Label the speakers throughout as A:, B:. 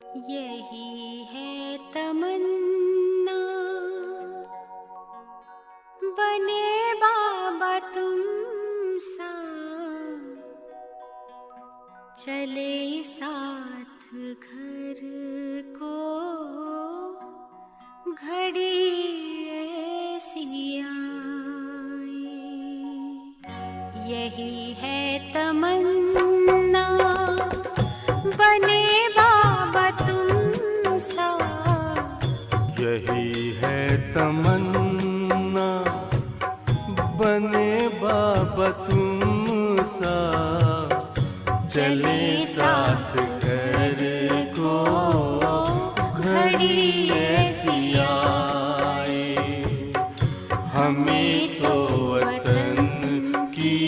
A: यही है तमन्ना, बने बाबा तुम सा, चले साथ घर को घड़ी ऐसी आए। यही है तमन्ना, बने बाबा तुम सा,
B: यही है तमन्ना, बने बाबा तुम सा, चले साथ घर को घड़ी ऐसी आए। हमें तो वतन की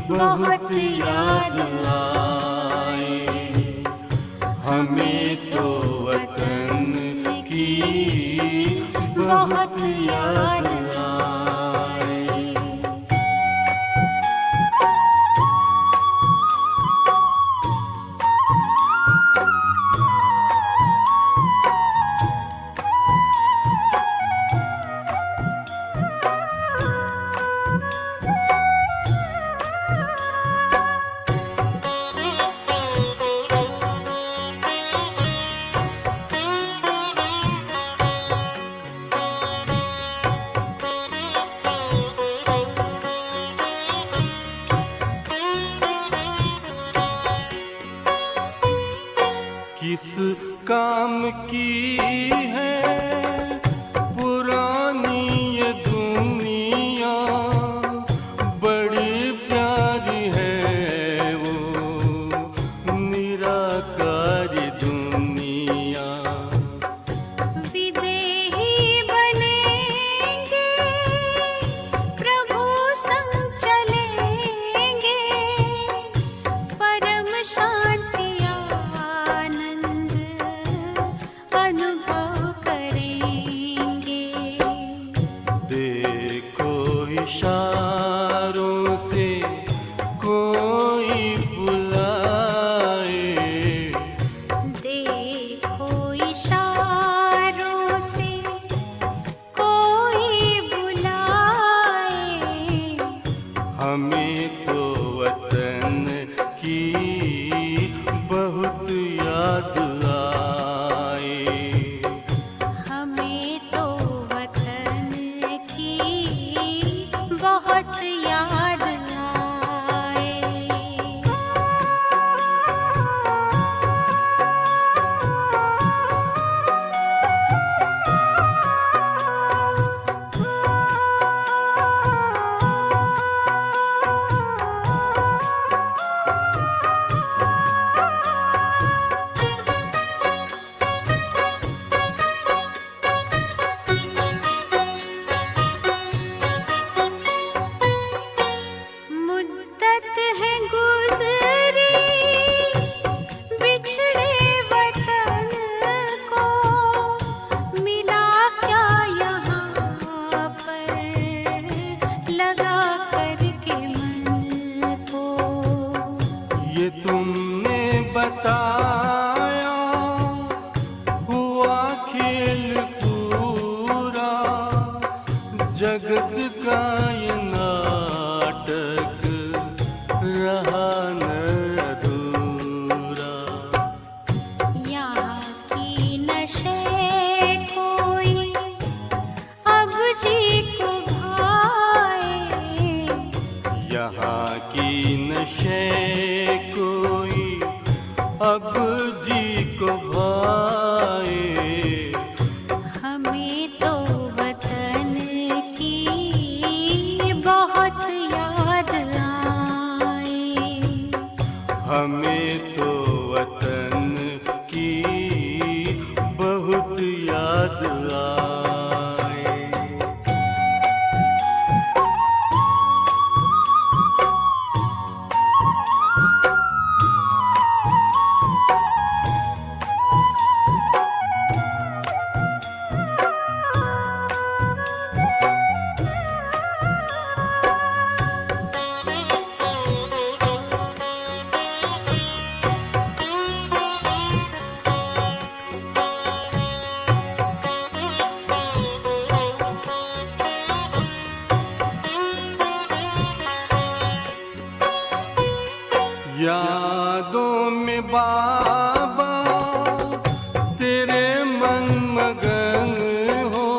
B: बहुत याद आए, हमें तो वतन की बहुत याद आए। किस काम की है पुरानी ये दुनिया, बड़ी प्यारी है वो निराकारी दुनिया।
A: विदेही बनेंगे प्रभु संग चलेंगे, परम शांति अनुभव करेंगे।
B: देखो इशारों से कोई बुलाए,
A: देखो इशारों से कोई बुलाए।
B: हमें तो वतन की बहुत याद आए,
A: हमें तो वतन की बहुत याद आए। मुद्दत है गुज़री बिछड़े वतन को, मिला क्या यहाँ पर लगा करके मन को।
B: ये तुमने बताया हुआ खेल पूरा, जगत का ये नाटक रहा न अधूरा।
A: यहाँ की नशे कोई अब जी को भाए,
B: यहाँ की नशे कोई अब जी को भाए।
A: हमें तो वतन की बहुत याद आए,
B: हमें तो वतन की बहुत में बाबा तेरे मन मगन हो,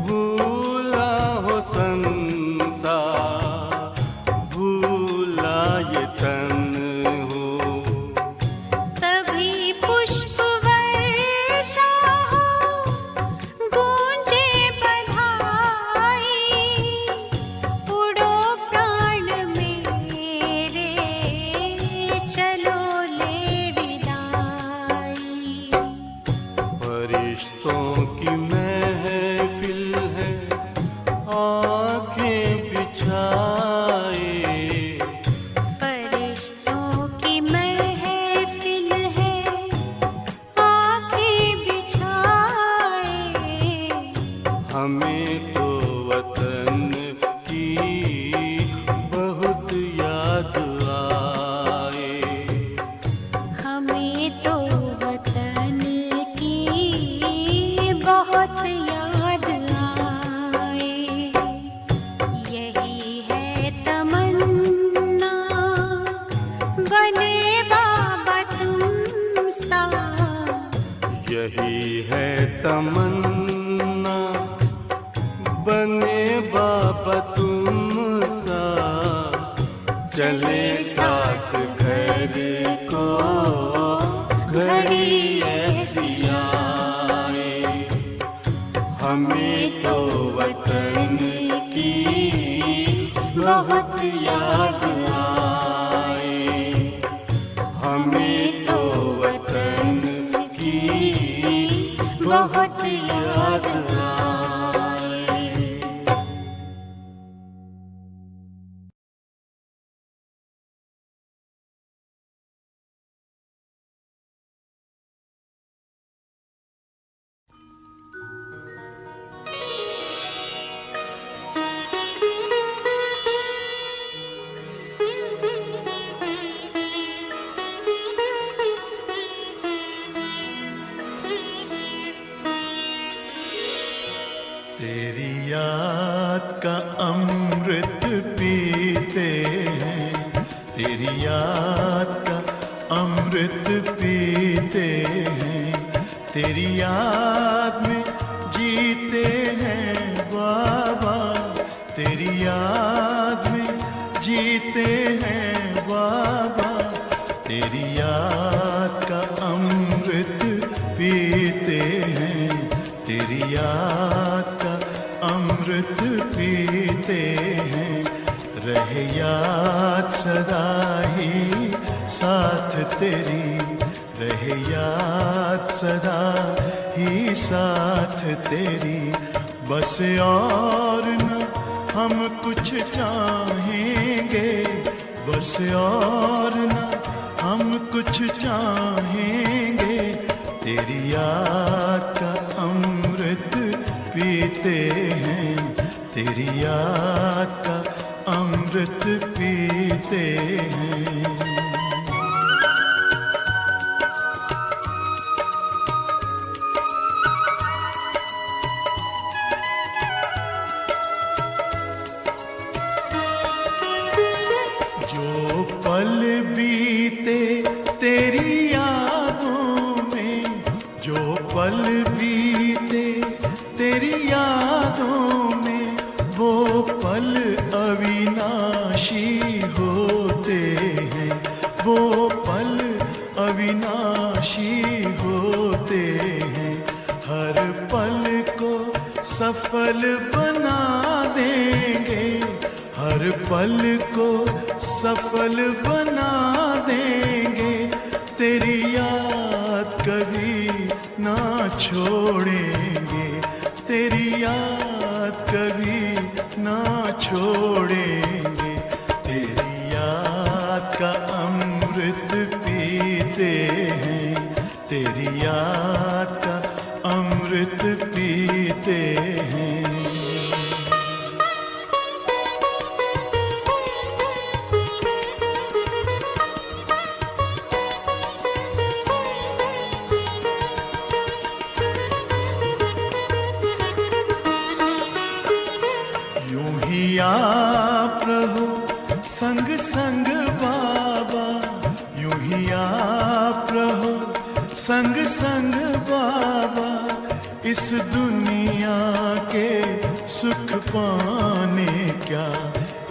B: भूला हो संसार, भूला ये तन हो।
A: तभी पुष्प वर्षा हो, गूंजे बधाई, उड़ो प्राण मेरे, चलो ले विदाई।
B: फरिश्तों की महफिल है, आंखें बिछाए,
A: फरिश्तों की महफिल है, आंखें बिछाए।
B: हमें तो वतन की बहुत याद आए।
A: हमें तो वतन की बहुत याद आए। यही है तमन्ना, बने बाबा तुम सा।
B: यही है तमन्ना, बने बाबा तुम सा। चले साथ घर को घड़ी ऐसी आए, हमें तो वतन की बहुत याद आए। हमें तो वतन की बहुत याद आए।
C: तेरी याद का अमृत पीते हैं, तेरी याद का अमृत पीते हैं, तेरी याद में जीते हैं बाबा, तेरी याद में जीते हैं बाबा, तेरी याद का अमृत पीते हैं, तेरी याद का अमृत पीते हैं। रहे याद सदा ही साथ तेरी, रहे याद सदा ही साथ तेरी। बस और न हम कुछ चाहेंगे, बस और न हम कुछ चाहेंगे, तेरी याद का अमृत पीते हैं, तेरी याद का अमृत पीते हैं। जो पल बीते तेरी यादों में, जो पल बीते तेरी यादों में, वो पल अविनाशी होते हैं, वो पल अविनाशी होते हैं। हर पल को सफल बना देंगे, हर पल को सफल बना देंगे, तेरी याद कभी ना छोड़ेंगे, तेरी याद कभी ना छोड़ेंगे। तेरी याद का अमृत पीते हैं, तेरी याद का अमृत पीते हैं। यूं ही आप रहो संग संग बाबा, यूं ही बाबा इस दुनिया के सुख पाने क्या,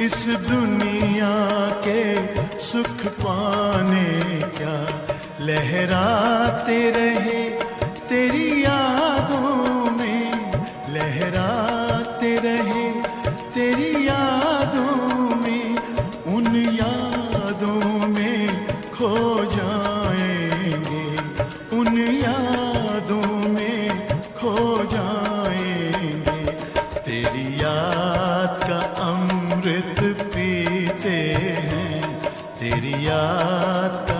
C: इस दुनिया के सुख पाने क्या, लहराते रहे तेरी यादों में, लहराते रहे तेरी यादों में, उन यादों में खो जाएंगे, उन यादों में खो जाएंगे। तेरी याद का अमृत पीते हैं, तेरी याद का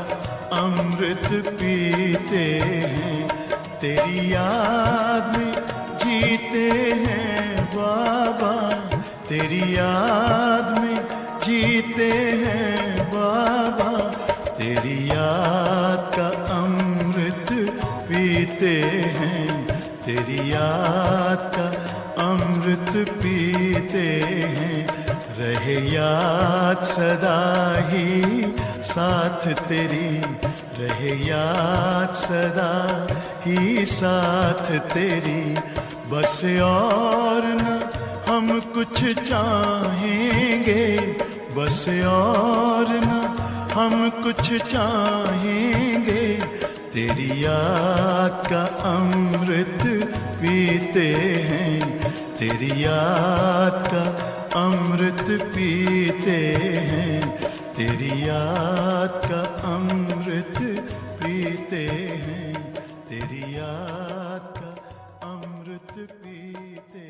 C: अमृत पीते हैं, तेरी याद में जीते हैं बाबा, तेरी याद में जीते हैं बाबा, तेरी याद का अमृत पीते हैं, तेरी याद का अमृत पीते हैं। रहे याद सदा ही साथ तेरी, रहे याद सदा ही साथ तेरी, बस और न हम कुछ चाहेंगे, बस और न हम कुछ चाहेंगे, तेरी याद का अमृत पीते हैं, तेरी याद का अमृत पीते हैं, तेरी याद का अमृत पीते हैं, तेरी याद का अमृत पीते हैं।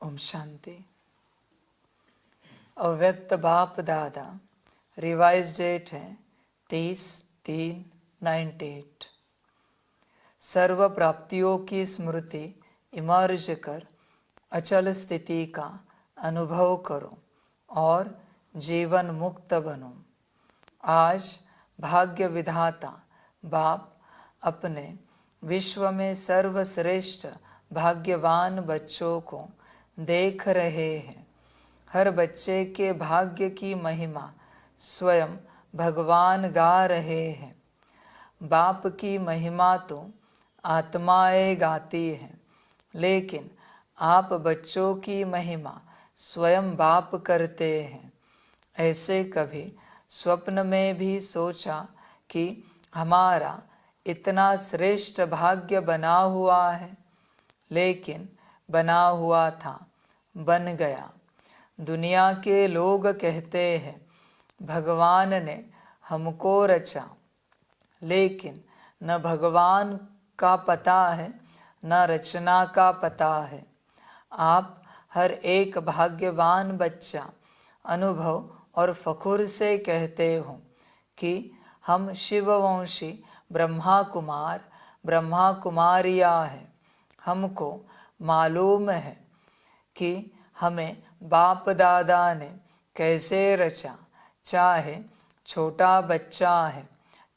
D: ओम शांति। अव्यक्त बाप दादा, रिवाइज डेट है 30/3/98। सर्व प्राप्तियों की स्मृति इमर्ज कर अचल स्थिति का अनुभव करो और जीवन मुक्त बनो। आज भाग्य विधाता बाप अपने विश्व में सर्वश्रेष्ठ भाग्यवान बच्चों को देख रहे हैं। हर बच्चे के भाग्य की महिमा स्वयं भगवान गा रहे हैं। बाप की महिमा तो आत्माएं गाती हैं, लेकिन आप बच्चों की महिमा स्वयं बाप करते हैं। ऐसे कभी स्वप्न में भी सोचा कि हमारा इतना श्रेष्ठ भाग्य बना हुआ है? लेकिन बना हुआ था, बन गया। दुनिया के लोग कहते हैं भगवान ने हमको रचा, लेकिन न भगवान का पता है न रचना का पता है। आप हर एक भाग्यवान बच्चा अनुभव और फखुर से कहते हो कि हम शिववंशी ब्रह्मा कुमार ब्रह्मा कुमारियाँ हैं। हमको मालूम है कि हमें बाप दादा ने कैसे रचा, चाहे छोटा बच्चा है,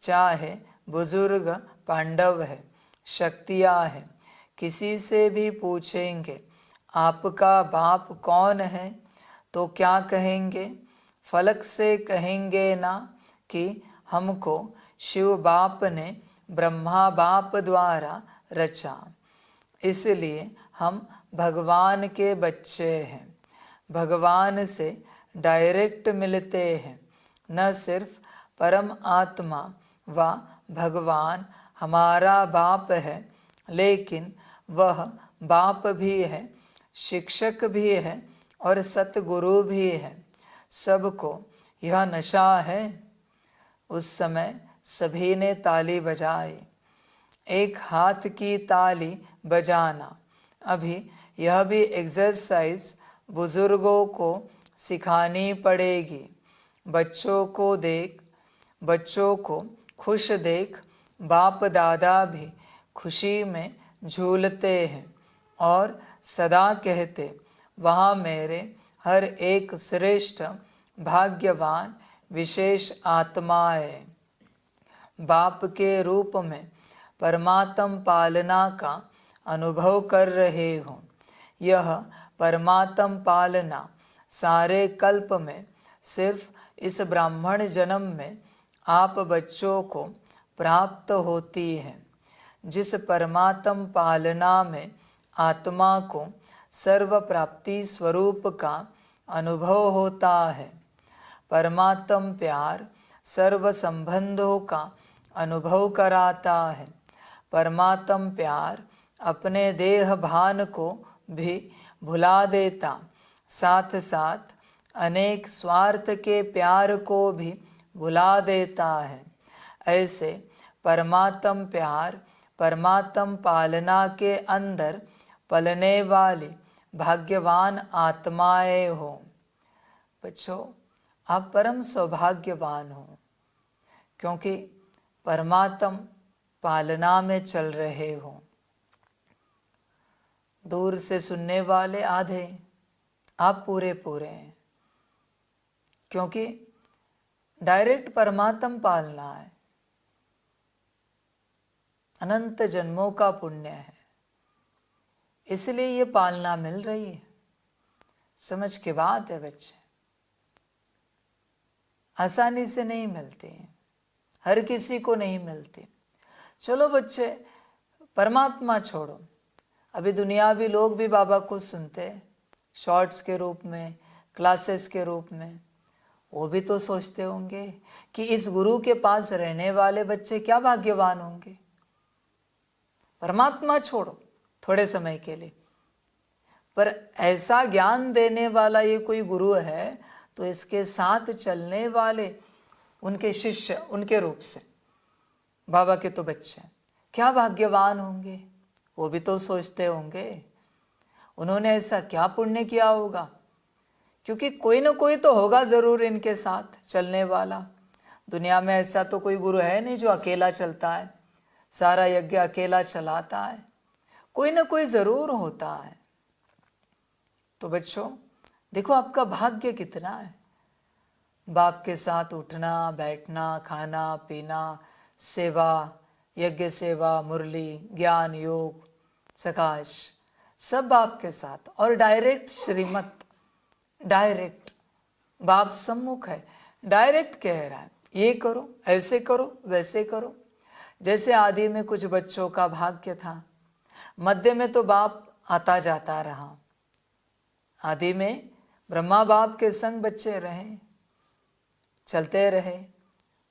D: चाहे बुजुर्ग पांडव है, शक्तियाँ है। किसी से भी पूछेंगे आपका बाप कौन है तो क्या कहेंगे? फलक से कहेंगे ना कि हमको शिव बाप ने ब्रह्मा बाप द्वारा रचा। इसलिए हम भगवान के बच्चे हैं, भगवान से डायरेक्ट मिलते हैं। न सिर्फ परम आत्मा व भगवान हमारा बाप है, लेकिन वह बाप भी है, शिक्षक भी है और सतगुरु भी है। सबको यह नशा है। उस समय सभी ने ताली बजाई। एक हाथ की ताली बजाना, अभी यह भी एक्सरसाइज बुजुर्गों को सिखानी पड़ेगी। बच्चों को खुश देख बाप दादा भी खुशी में झूलते हैं और सदा कहते वहाँ मेरे हर एक श्रेष्ठ भाग्यवान विशेष आत्माएं बाप के रूप में परमात्म पालना का अनुभव कर रहे हों। यह परमात्म पालना सारे कल्प में सिर्फ इस ब्राह्मण जन्म में आप बच्चों को प्राप्त होती है। जिस परमात्म पालना में आत्मा को सर्व प्राप्ति स्वरूप का अनुभव होता है। परमात्म प्यार सर्व संबंधों का अनुभव कराता है। परमात्म प्यार अपने देह भान को भी भुला देता, साथ साथ अनेक स्वार्थ के प्यार को भी भुला देता है। ऐसे परमात्म प्यार परमात्म पालना के अंदर पलने वाली भाग्यवान आत्माएं हो। बच्चों, आप परम सौभाग्यवान हो, क्योंकि परमात्म पालना में चल रहे हो। दूर से सुनने वाले आधे, आप पूरे हैं, क्योंकि डायरेक्ट परमात्म पालना है। अनंत जन्मों का पुण्य है, इसलिए ये पालना मिल रही है। समझ के बात है बच्चे, आसानी से नहीं मिलती, हर किसी को नहीं मिलती। चलो बच्चे, परमात्मा छोड़ो, अभी दुनियावी लोग भी बाबा को सुनते हैं, शॉर्ट्स के रूप में, क्लासेस के रूप में। वो भी तो सोचते होंगे कि इस गुरु के पास रहने वाले बच्चे क्या भाग्यवान होंगे। परमात्मा छोड़ो थोड़े समय के लिए, पर ऐसा ज्ञान देने वाला ये कोई गुरु है तो इसके साथ चलने वाले उनके शिष्य, उनके रूप से बाबा के तो बच्चे क्या भाग्यवान होंगे। वो भी तो सोचते होंगे उन्होंने ऐसा क्या पुण्य किया होगा, क्योंकि कोई ना कोई तो होगा ज़रूर इनके साथ चलने वाला। दुनिया में ऐसा तो कोई गुरु है नहीं जो अकेला चलता है, सारा यज्ञ अकेला चलाता है। कोई ना कोई ज़रूर होता है। तो बच्चों देखो, आपका भाग्य कितना है। बाप के साथ उठना बैठना, खाना पीना, सेवा, यज्ञ सेवा, मुरली, ज्ञान योग, सकाश, सब बाप के साथ। और डायरेक्ट श्रीमत, डायरेक्ट बाप सम्मुख है, डायरेक्ट कह रहा है। ये करो, ऐसे करो, वैसे करो। जैसे आदि में कुछ बच्चों का भाग्य था, मध्य में तो बाप आता जाता रहा। आदि में ब्रह्मा बाप के संग बच्चे रहे, चलते रहे।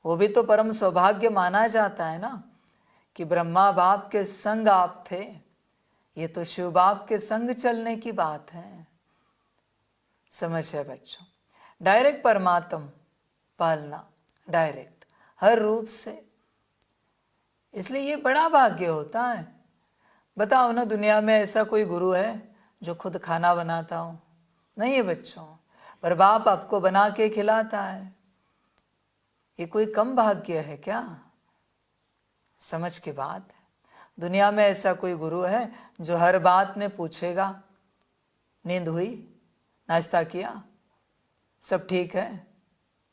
D: वो भी तो परम सौभाग्य माना जाता है ना कि ब्रह्मा बाप के संग आप थे। ये तो शिव बाप के संग चलने की बात है। समझ है बच्चों? डायरेक्ट परमात्म पालना, डायरेक्ट हर रूप से। इसलिए ये बड़ा भाग्य होता है। बताओ ना, दुनिया में ऐसा कोई गुरु है जो खुद खाना बनाता हो? नहीं है बच्चों, पर बाप आपको बना के खिलाता है। ये कोई कम भाग्य है क्या? समझ की बात है। दुनिया में ऐसा कोई गुरु है जो हर बात में पूछेगा, नींद हुई, नाश्ता किया, सब ठीक है?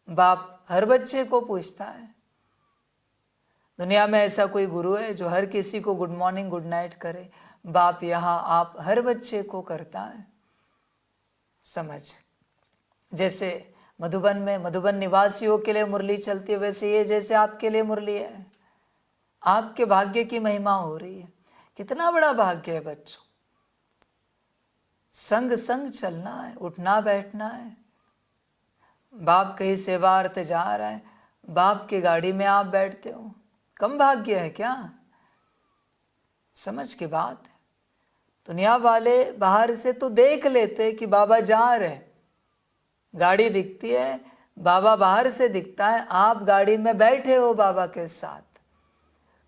D: बाप हर बच्चे को पूछता है। दुनिया में ऐसा कोई गुरु है जो हर किसी को गुड मॉर्निंग गुड नाइट करे? बाप यहाँ आप हर बच्चे को करता है। समझ? जैसे मधुबन में मधुबन निवासियों के लिए मुरली चलती है, वैसे ये जैसे आपके लिए मुरली है। आपके भाग्य की महिमा हो रही है। कितना बड़ा भाग्य है बच्चों। संग संग चलना है, उठना बैठना है। बाप कहीं सेवार्थ जा रहा है, बाप की गाड़ी में आप बैठते हो, कम भाग्य है क्या? समझ की बात है। दुनिया वाले बाहर से तो देख लेते कि बाबा जा रहे, गाड़ी दिखती है, बाबा बाहर से दिखता है, आप गाड़ी में बैठे हो बाबा के साथ,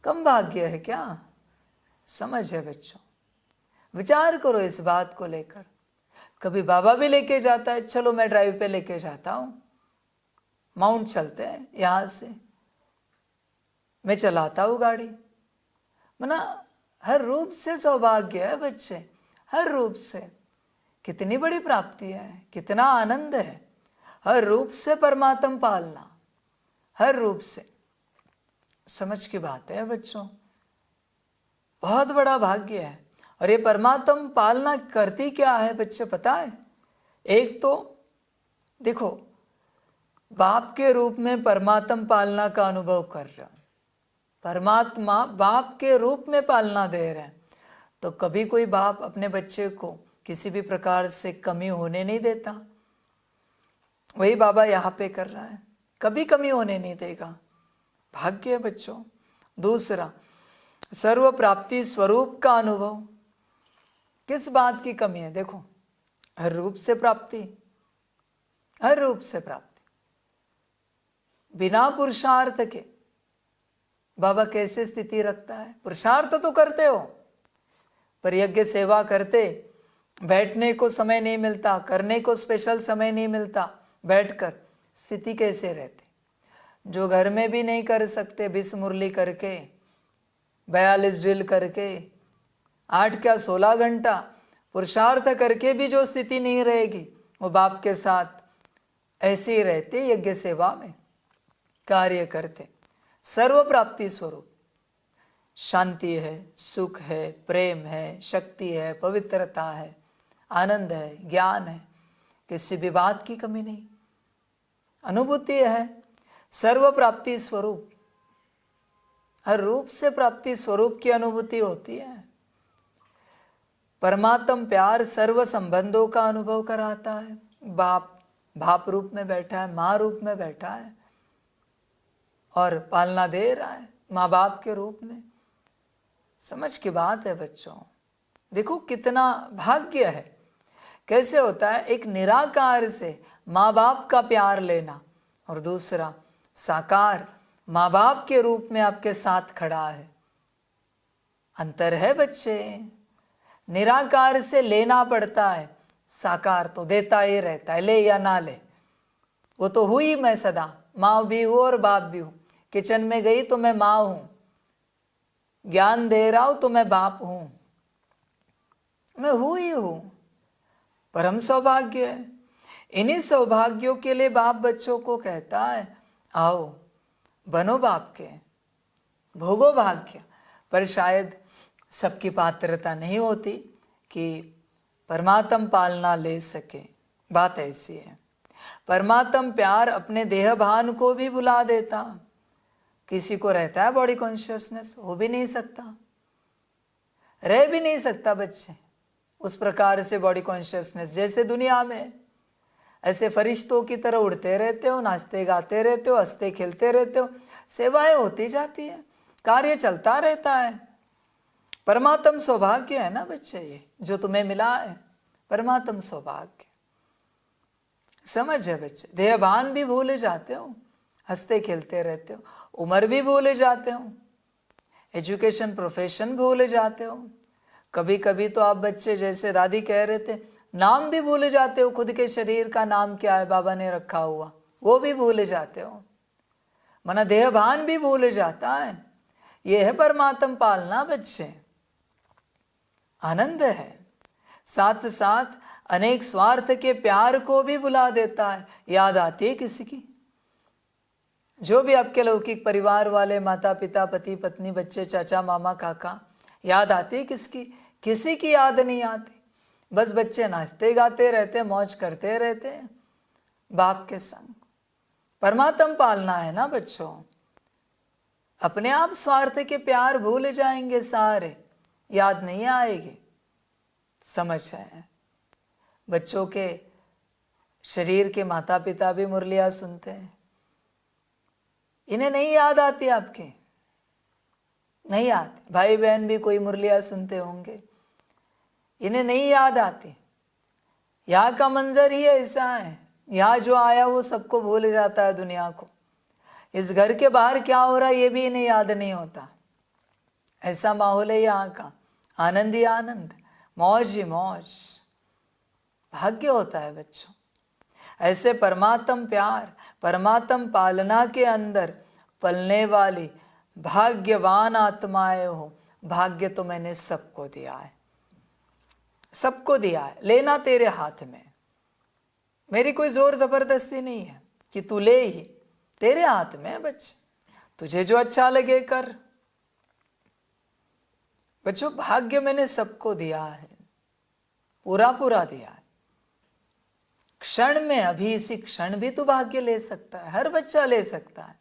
D: कम भाग्य है क्या? समझ है बच्चों? विचार करो इस बात को लेकर। कभी बाबा भी लेके जाता है, चलो मैं ड्राइव पे लेके जाता हूँ, माउंट चलते हैं यहाँ से, मैं चलाता हूँ गाड़ी। मना हर रूप से सौभाग्य है बच्चे, हर रूप से। कितनी बड़ी प्राप्ति है, कितना आनंद है। हर रूप से परमात्मा पालना, हर रूप से। समझ की बात है बच्चों, बहुत बड़ा भाग्य है। और ये परमात्मा पालना करती क्या है बच्चे पता है? एक तो देखो, बाप के रूप में परमात्मा पालना का अनुभव कर रहे हो, परमात्मा बाप के रूप में पालना दे रहे हैं। तो कभी कोई बाप अपने बच्चे को किसी भी प्रकार से कमी होने नहीं देता। वही बाबा यहाँ पे कर रहा है, कभी कमी होने नहीं देगा। भाग्य है बच्चों। दूसरा, सर्व प्राप्ति स्वरूप का अनुभव। किस बात की कमी है? देखो, हर रूप से प्राप्ति, हर रूप से प्राप्ति। बिना पुरुषार्थ के बाबा कैसे स्थिति रखता है? पुरुषार्थ तो करते हो, पर यज्ञ सेवा करते, बैठने को समय नहीं मिलता, करने को स्पेशल समय नहीं मिलता, बैठकर स्थिति कैसे रहते? जो घर में भी नहीं कर सकते, 20 मुरली करके, 42 ड्रिल करके, 8 क्या 16 घंटा पुरुषार्थ करके भी जो स्थिति नहीं रहेगी, वो बाप के साथ ऐसे ही रहते, यज्ञ सेवा में कार्य करते। सर्व प्राप्ति स्वरूप शांति है, सुख है, प्रेम है, शक्ति है, पवित्रता है, आनंद है, ज्ञान है, किसी भी बात की कमी नहीं, अनुभूति है। सर्व प्राप्ति स्वरूप, हर रूप से प्राप्ति स्वरूप की अनुभूति होती है। परमात्म प्यार सर्व संबंधों का अनुभव कराता है। बाप रूप में बैठा है, माँ रूप में बैठा है और पालना दे रहा है माँ बाप के रूप में। समझ की बात है बच्चों। देखो कितना भाग्य है। कैसे होता है? एक निराकार से माँ बाप का प्यार लेना, और दूसरा साकार माँ बाप के रूप में आपके साथ खड़ा है। अंतर है बच्चे। निराकार से लेना पड़ता है, साकार तो देता ही रहता है, ले या ना ले। वो तो हुई मैं सदा, माँ भी हूँ और बाप भी हूँ। किचन में गई तो मैं माँ हूँ, ज्ञान दे रहा हूँ तो मैं बाप हूँ, मैं हूँ ही हूँ। परम सौभाग्य है। इन्हीं सौभाग्यों के लिए बाप बच्चों को कहता है, आओ बनो बाप के, भोगो भाग्य। पर शायद सबकी पात्रता नहीं होती कि परमात्म पालना ले सके। बात ऐसी है। परमात्म प्यार अपने देह भान को भी भुला देता। किसी को रहता है बॉडी कॉन्शियसनेस, हो भी नहीं सकता, रह भी नहीं सकता बच्चे उस प्रकार से बॉडी कॉन्शियसनेस। जैसे दुनिया में ऐसे फरिश्तों की तरह उड़ते रहते हो, नाचते गाते रहते हो, हंसते खेलते रहते हो, सेवाएं होती जाती है, कार्य चलता रहता है। परमात्म सौभाग्य है ना बच्चे, ये जो तुम्हें मिला है परमात्म सौभाग्य। समझ है बच्चे, देहभान भी भूल जाते हो, हंसते खेलते रहते हो, उम्र भी भूल जाते हो, एजुकेशन प्रोफेशन भूल जाते हो। कभी कभी तो आप बच्चे जैसे दादी कह रहे थे, नाम भी भूल जाते हो, खुद के शरीर का नाम क्या है बाबा ने रखा हुआ वो भी भूल जाते हो, मना देहभान भी भूल जाता है। ये है परमात्म पालना बच्चे, आनंद है। साथ साथ अनेक स्वार्थ के प्यार को भी भुला देता है। याद आती है किसी की? जो भी आपके लौकिक परिवार वाले, माता पिता, पति पत्नी, बच्चे, चाचा मामा काका, याद आती है किसकी? किसी की याद नहीं आती। बस बच्चे नाचते गाते रहते, मौज करते रहते हैं बाप के संग। परमात्म पालना है ना बच्चों, अपने आप स्वार्थ के प्यार भूल जाएंगे सारे, याद नहीं आएगी। समझ है? बच्चों के शरीर के माता पिता भी मुरलियाँ सुनते हैं, इन्हें नहीं याद आती आपके? नहीं आती। भाई बहन भी कोई मुरलियाँ सुनते होंगे, इन्हें नहीं याद आती। यहाँ का मंजर ही ऐसा है, यहाँ जो आया वो सबको भूल जाता है दुनिया को। इस घर के बाहर क्या हो रहा है ये भी इन्हें याद नहीं होता। ऐसा माहौल है यहाँ का, आनंद ही आनंद, मौज ही मौज। भाग्य होता है बच्चों ऐसे परमात्म प्यार, परमात्म पालना के अंदर पलने वाली भाग्यवान आत्माएं हो। भाग्य तो मैंने सबको दिया है, सबको दिया है, लेना तेरे हाथ में। मेरी कोई जोर जबरदस्ती नहीं है कि तू ले ही, तेरे हाथ में है बच्चे, तुझे जो अच्छा लगे कर। बच्चों भाग्य मैंने सबको दिया है, पूरा पूरा दिया है। क्षण में, अभी इसी क्षण भी तू भाग्य ले सकता है, हर बच्चा ले सकता है,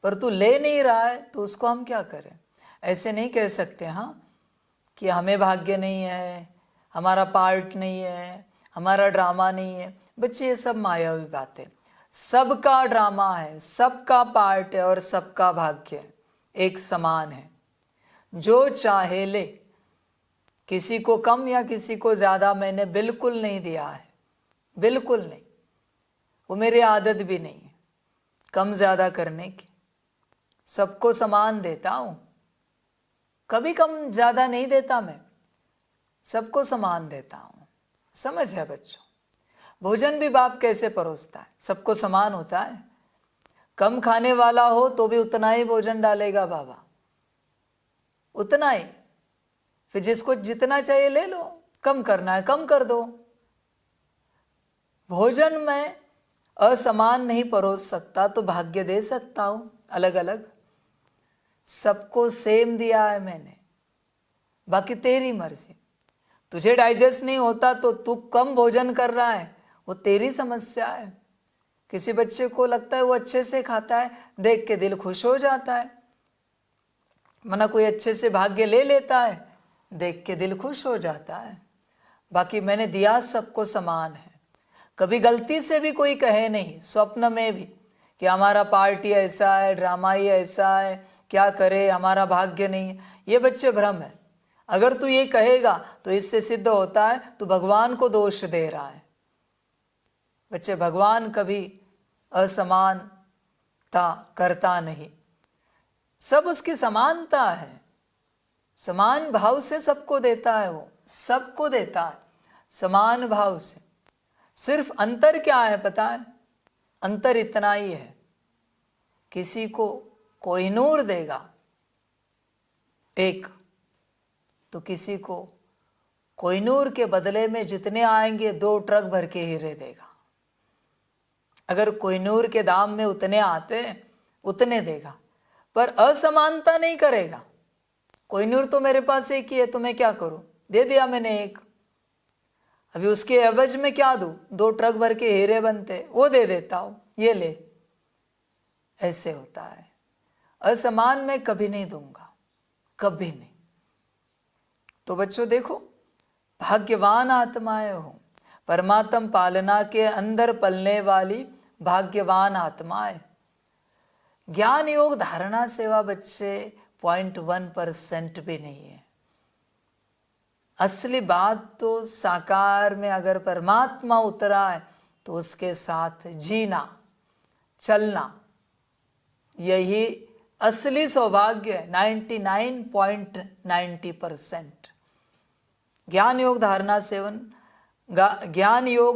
D: पर तू ले नहीं रहा है तो उसको हम क्या करें? ऐसे नहीं कह सकते हाँ कि हमें भाग्य नहीं है, हमारा पार्ट नहीं है, हमारा ड्रामा नहीं है। बच्चे ये सब मायावी बातें, सबका ड्रामा है, सबका पार्ट है और सबका भाग्य है, एक समान है। जो चाहे ले, किसी को कम या किसी को ज़्यादा मैंने बिल्कुल नहीं दिया है, बिल्कुल नहीं। वो मेरी आदत भी नहीं है कम ज़्यादा करने की, सबको समान देता हूँ, कभी कम ज़्यादा नहीं देता मैं, सबको समान देता हूँ। समझ है बच्चों? भोजन भी बाप कैसे परोसता है, सबको समान होता है। कम खाने वाला हो तो भी उतना ही भोजन डालेगा बाबा, उतना ही। फिर जिसको जितना चाहिए ले लो, कम करना है कम कर दो। भोजन में असमान नहीं परोस सकता तो भाग्य दे सकता हूँ अलग अलग। सबको सेम दिया है मैंने, बाकी तेरी मर्जी। तुझे डाइजेस्ट नहीं होता तो तू कम भोजन कर रहा है, वो तेरी समस्या है। किसी बच्चे को लगता है वो अच्छे से खाता है, देख के दिल खुश हो जाता है। मना कोई अच्छे से भाग्य ले लेता है, देख के दिल खुश हो जाता है। बाकी मैंने दिया सबको समान है। कभी गलती से भी कोई कहे नहीं, स्वप्न में भी, कि हमारा पार्टी ऐसा है, ड्रामा ही ऐसा है, क्या करे, हमारा भाग्य नहीं है। ये बच्चे भ्रम है। अगर तू ये कहेगा तो इससे सिद्ध होता है तू भगवान को दोष दे रहा है। बच्चे भगवान कभी असमानता करता नहीं, सब उसकी समानता है। समान भाव से सबको देता है, वो सबको देता है समान भाव से। सिर्फ अंतर क्या है पता है? अंतर इतना ही है, किसी को कोहिनूर देगा एक, तो किसी को कोहिनूर के बदले में जितने आएंगे 2 ट्रक भर के हीरे देगा। अगर कोहिनूर के दाम में उतने आते उतने देगा, पर असमानता नहीं करेगा। कोहिनूर तो मेरे पास एक ही है तो मैं क्या करूं, दे दिया मैंने एक। अभी उसके एवज में क्या दूं? 2 ट्रक भर के हीरे बनते, वो दे देता हूं, ये ले। ऐसे होता है। असमान मैं कभी नहीं दूंगा, कभी नहीं। तो बच्चों देखो, भाग्यवान आत्माएं हो, परमात्म पालना के अंदर पलने वाली भाग्यवान आत्माएं। ज्ञान योग धारणा सेवा बच्चे 0.1% भी नहीं है। असली बात तो साकार में अगर परमात्मा उतरा है तो उसके साथ जीना, चलना, यही असली सौभाग्य है। 99.90%। ज्ञान योग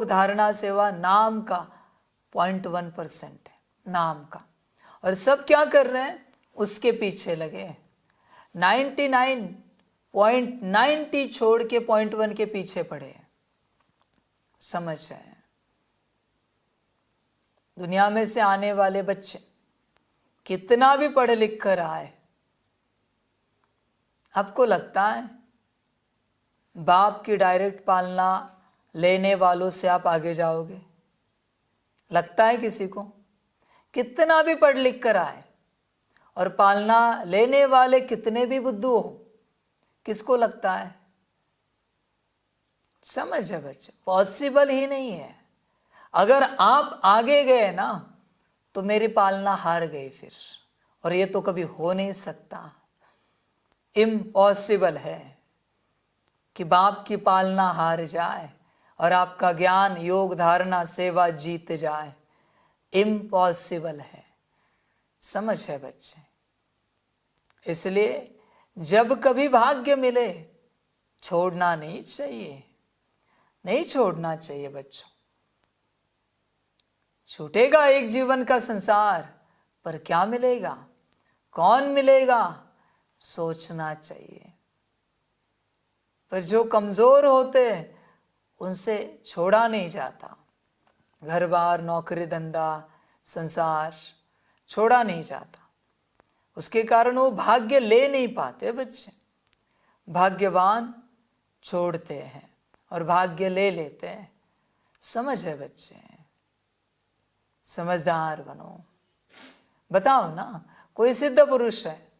D: धारणा सेवा नाम का 0.1% है, नाम का। और सब क्या कर रहे हैं? उसके पीछे लगे हैं। 99.90 छोड़ के 0.1 के पीछे पड़े हैं। समझ है? दुनिया में से आने वाले बच्चे कितना भी पढ़ लिख कर आए, आपको लगता है बाप की डायरेक्ट पालना लेने वालों से आप आगे जाओगे? लगता है किसी को? कितना भी पढ़ लिख कर आए और पालना लेने वाले कितने भी बुद्धू हो, किसको लगता है? समझ है बच्चे, पॉसिबल ही नहीं है। अगर आप आगे गए ना तो मेरी पालना हार गई फिर, और ये तो कभी हो नहीं सकता। इम्पॉसिबल है कि बाप की पालना हार जाए और आपका ज्ञान योग धारणा सेवा जीत जाए। इम्पॉसिबल है। समझ है बच्चे? इसलिए जब कभी भाग्य मिले छोड़ना नहीं चाहिए, नहीं छोड़ना चाहिए बच्चों। छूटेगा एक जीवन का संसार, पर क्या मिलेगा, कौन मिलेगा, सोचना चाहिए। पर जो कमजोर होते हैं उनसे छोड़ा नहीं जाता। घर बार, नौकरी धंधा, संसार छोड़ा नहीं जाता। उसके कारण वो भाग्य ले नहीं पाते बच्चे। भाग्यवान छोड़ते हैं और भाग्य ले लेते हैं। समझ है बच्चे? समझदार बनो। बताओ ना, कोई सिद्ध पुरुष है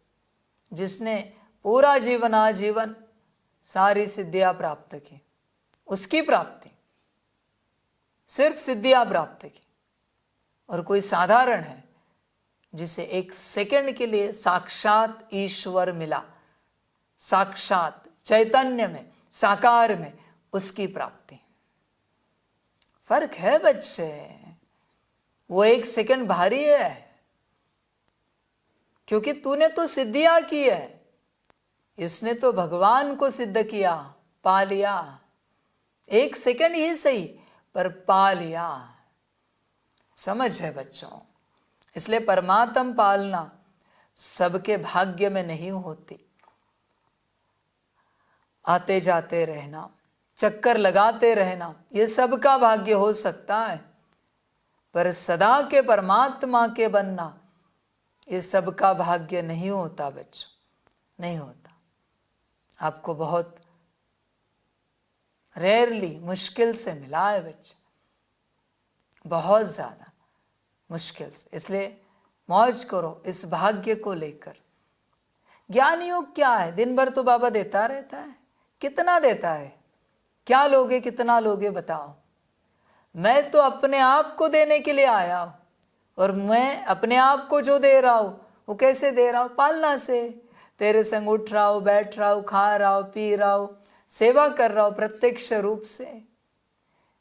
D: जिसने पूरा जीवन आजीवन सारी सिद्धियां प्राप्त की, उसकी प्राप्ति सिर्फ सिद्धियां प्राप्त की। और कोई साधारण है जिसे 1 सेकंड के लिए साक्षात ईश्वर मिला, साक्षात चैतन्य में, साकार में उसकी प्राप्ति। फर्क है बच्चे। वो 1 सेकंड भारी है क्योंकि तूने तो सिद्धियां की है, इसने तो भगवान को सिद्ध किया, पा लिया। 1 सेकंड ही सही, पर पा लिया। समझ है बच्चों? इसलिए परमात्म पालना सबके भाग्य में नहीं होती। आते जाते रहना, चक्कर लगाते रहना, ये सबका भाग्य हो सकता है, पर सदा के परमात्मा के बनना ये सबका भाग्य नहीं होता बच्चों, नहीं होता। आपको बहुत रेयरली, मुश्किल से मिला है बच्चे, बहुत ज़्यादा मुश्किल से। इसलिए मौज करो इस भाग्य को लेकर। ज्ञान योग क्या है? दिन भर तो बाबा देता रहता है। कितना देता है? क्या लोगे, कितना लोगे बताओ? मैं तो अपने आप को देने के लिए आया हूँ, और मैं अपने आप को जो दे रहा हूँ वो कैसे दे रहा हूँ? पालना से। तेरे संग उठ रहा हूँ, बैठ रहा हूँ, खा रहा हूँ, पी रहा हूँ, सेवा कर रहा हूँ प्रत्यक्ष रूप से।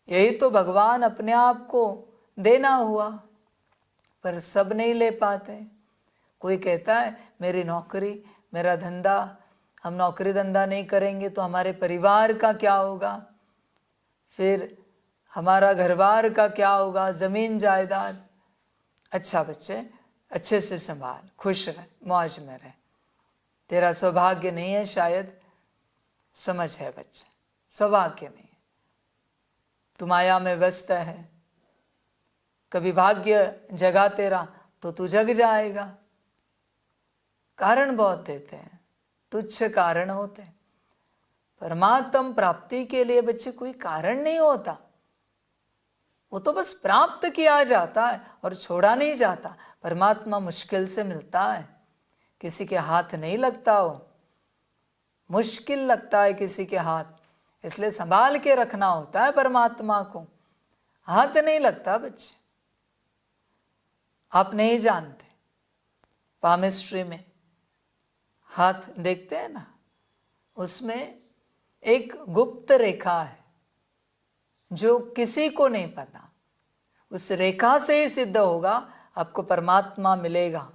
D: यही तो भगवान अपने आप को देना हुआ, पर सब नहीं ले पाते। कोई कहता है मेरी नौकरी, मेरा धंधा, हम नौकरी धंधा नहीं करेंगे तो हमारे परिवार का क्या होगा, फिर हमारा घरबार का क्या होगा, ज़मीन जायदाद। अच्छा बच्चे, अच्छे से संभाल, खुश रह, मौज में रह। तेरा सौभाग्य नहीं है शायद। समझ है बच्चे? सौभाग्य नहीं है। तू माया में व्यस्त है। कभी भाग्य जगा तेरा तो तू जग जाएगा। कारण बहुत देते हैं, तुच्छ कारण होते हैं। परमात्म प्राप्ति के लिए बच्चे कोई कारण नहीं होता, वो तो बस प्राप्त किया जाता है और छोड़ा नहीं जाता। परमात्मा मुश्किल से मिलता है, किसी के हाथ नहीं लगता, हो मुश्किल लगता है किसी के हाथ, इसलिए संभाल के रखना होता है परमात्मा को, हाथ नहीं लगता बच्चे। आप नहीं जानते, पामिस्ट्री में हाथ देखते हैं ना, उसमें एक गुप्त रेखा है जो किसी को नहीं पता, उस रेखा से ही सिद्ध होगा आपको परमात्मा मिलेगा।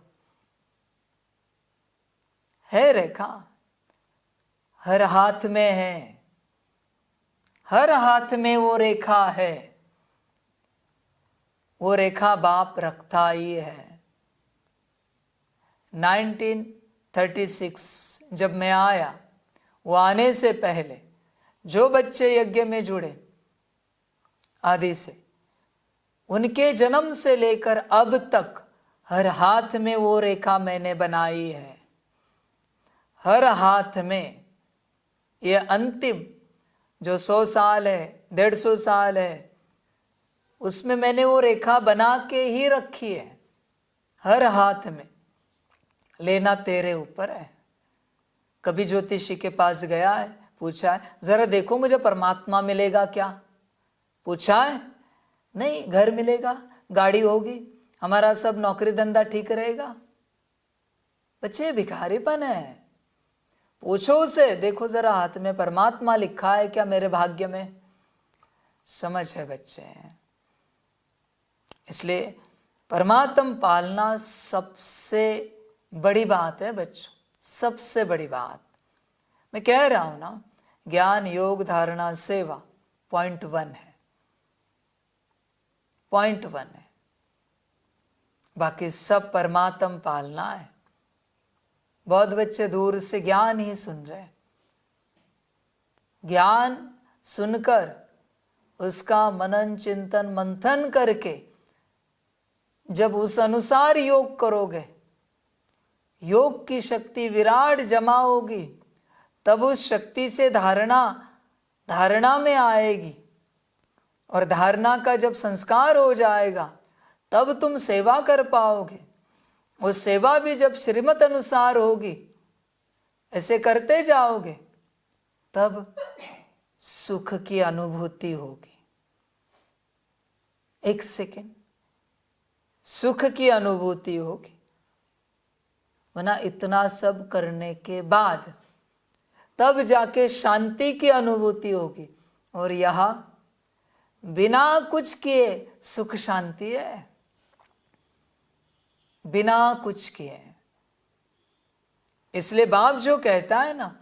D: है रेखा, हर हाथ में है, हर हाथ में वो रेखा है, वो रेखा बाप रखता ही है। 1936 जब मैं आया, वो आने से पहले जो बच्चे यज्ञ में जुड़े आदि से, उनके जन्म से लेकर अब तक हर हाथ में वो रेखा मैंने बनाई है, हर हाथ में। ये अंतिम जो 100 साल है, 150 साल है, उसमें मैंने वो रेखा बना के ही रखी है, हर हाथ में। लेना तेरे ऊपर है। कभी ज्योतिषी के पास गया है, पूछा है जरा देखो मुझे परमात्मा मिलेगा क्या, पूछा है? नहीं, घर मिलेगा, गाड़ी होगी, हमारा सब नौकरी धंधा ठीक रहेगा। बच्चे भिखारीपन है। पूछो उसे, देखो जरा हाथ में परमात्मा लिखा है क्या मेरे भाग्य में? समझ है बच्चे। इसलिए परमात्म पालना सबसे बड़ी बात है बच्चों, सबसे बड़ी बात। मैं कह रहा हूं ना, ज्ञान योग धारणा सेवा पॉइंट 1 है, पॉइंट 1 है, बाकी सब परमात्म पालना है। बहुत बच्चे दूर से ज्ञान ही सुन रहे, ज्ञान सुनकर उसका मनन चिंतन मंथन करके जब उस अनुसार योग करोगे, योग की शक्ति विराट जमा होगी, तब उस शक्ति से धारणा में आएगी, और धारणा का जब संस्कार हो जाएगा तब तुम सेवा कर पाओगे। वो सेवा भी जब श्रीमत अनुसार होगी, ऐसे करते जाओगे, तब सुख की अनुभूति होगी। एक सेकेंड, सुख की अनुभूति होगी। वरना इतना सब करने के बाद तब जाके शांति की अनुभूति होगी, और यहां बिना कुछ किए सुख शांति है, बिना कुछ किए। इसलिए बाप जो कहता है ना,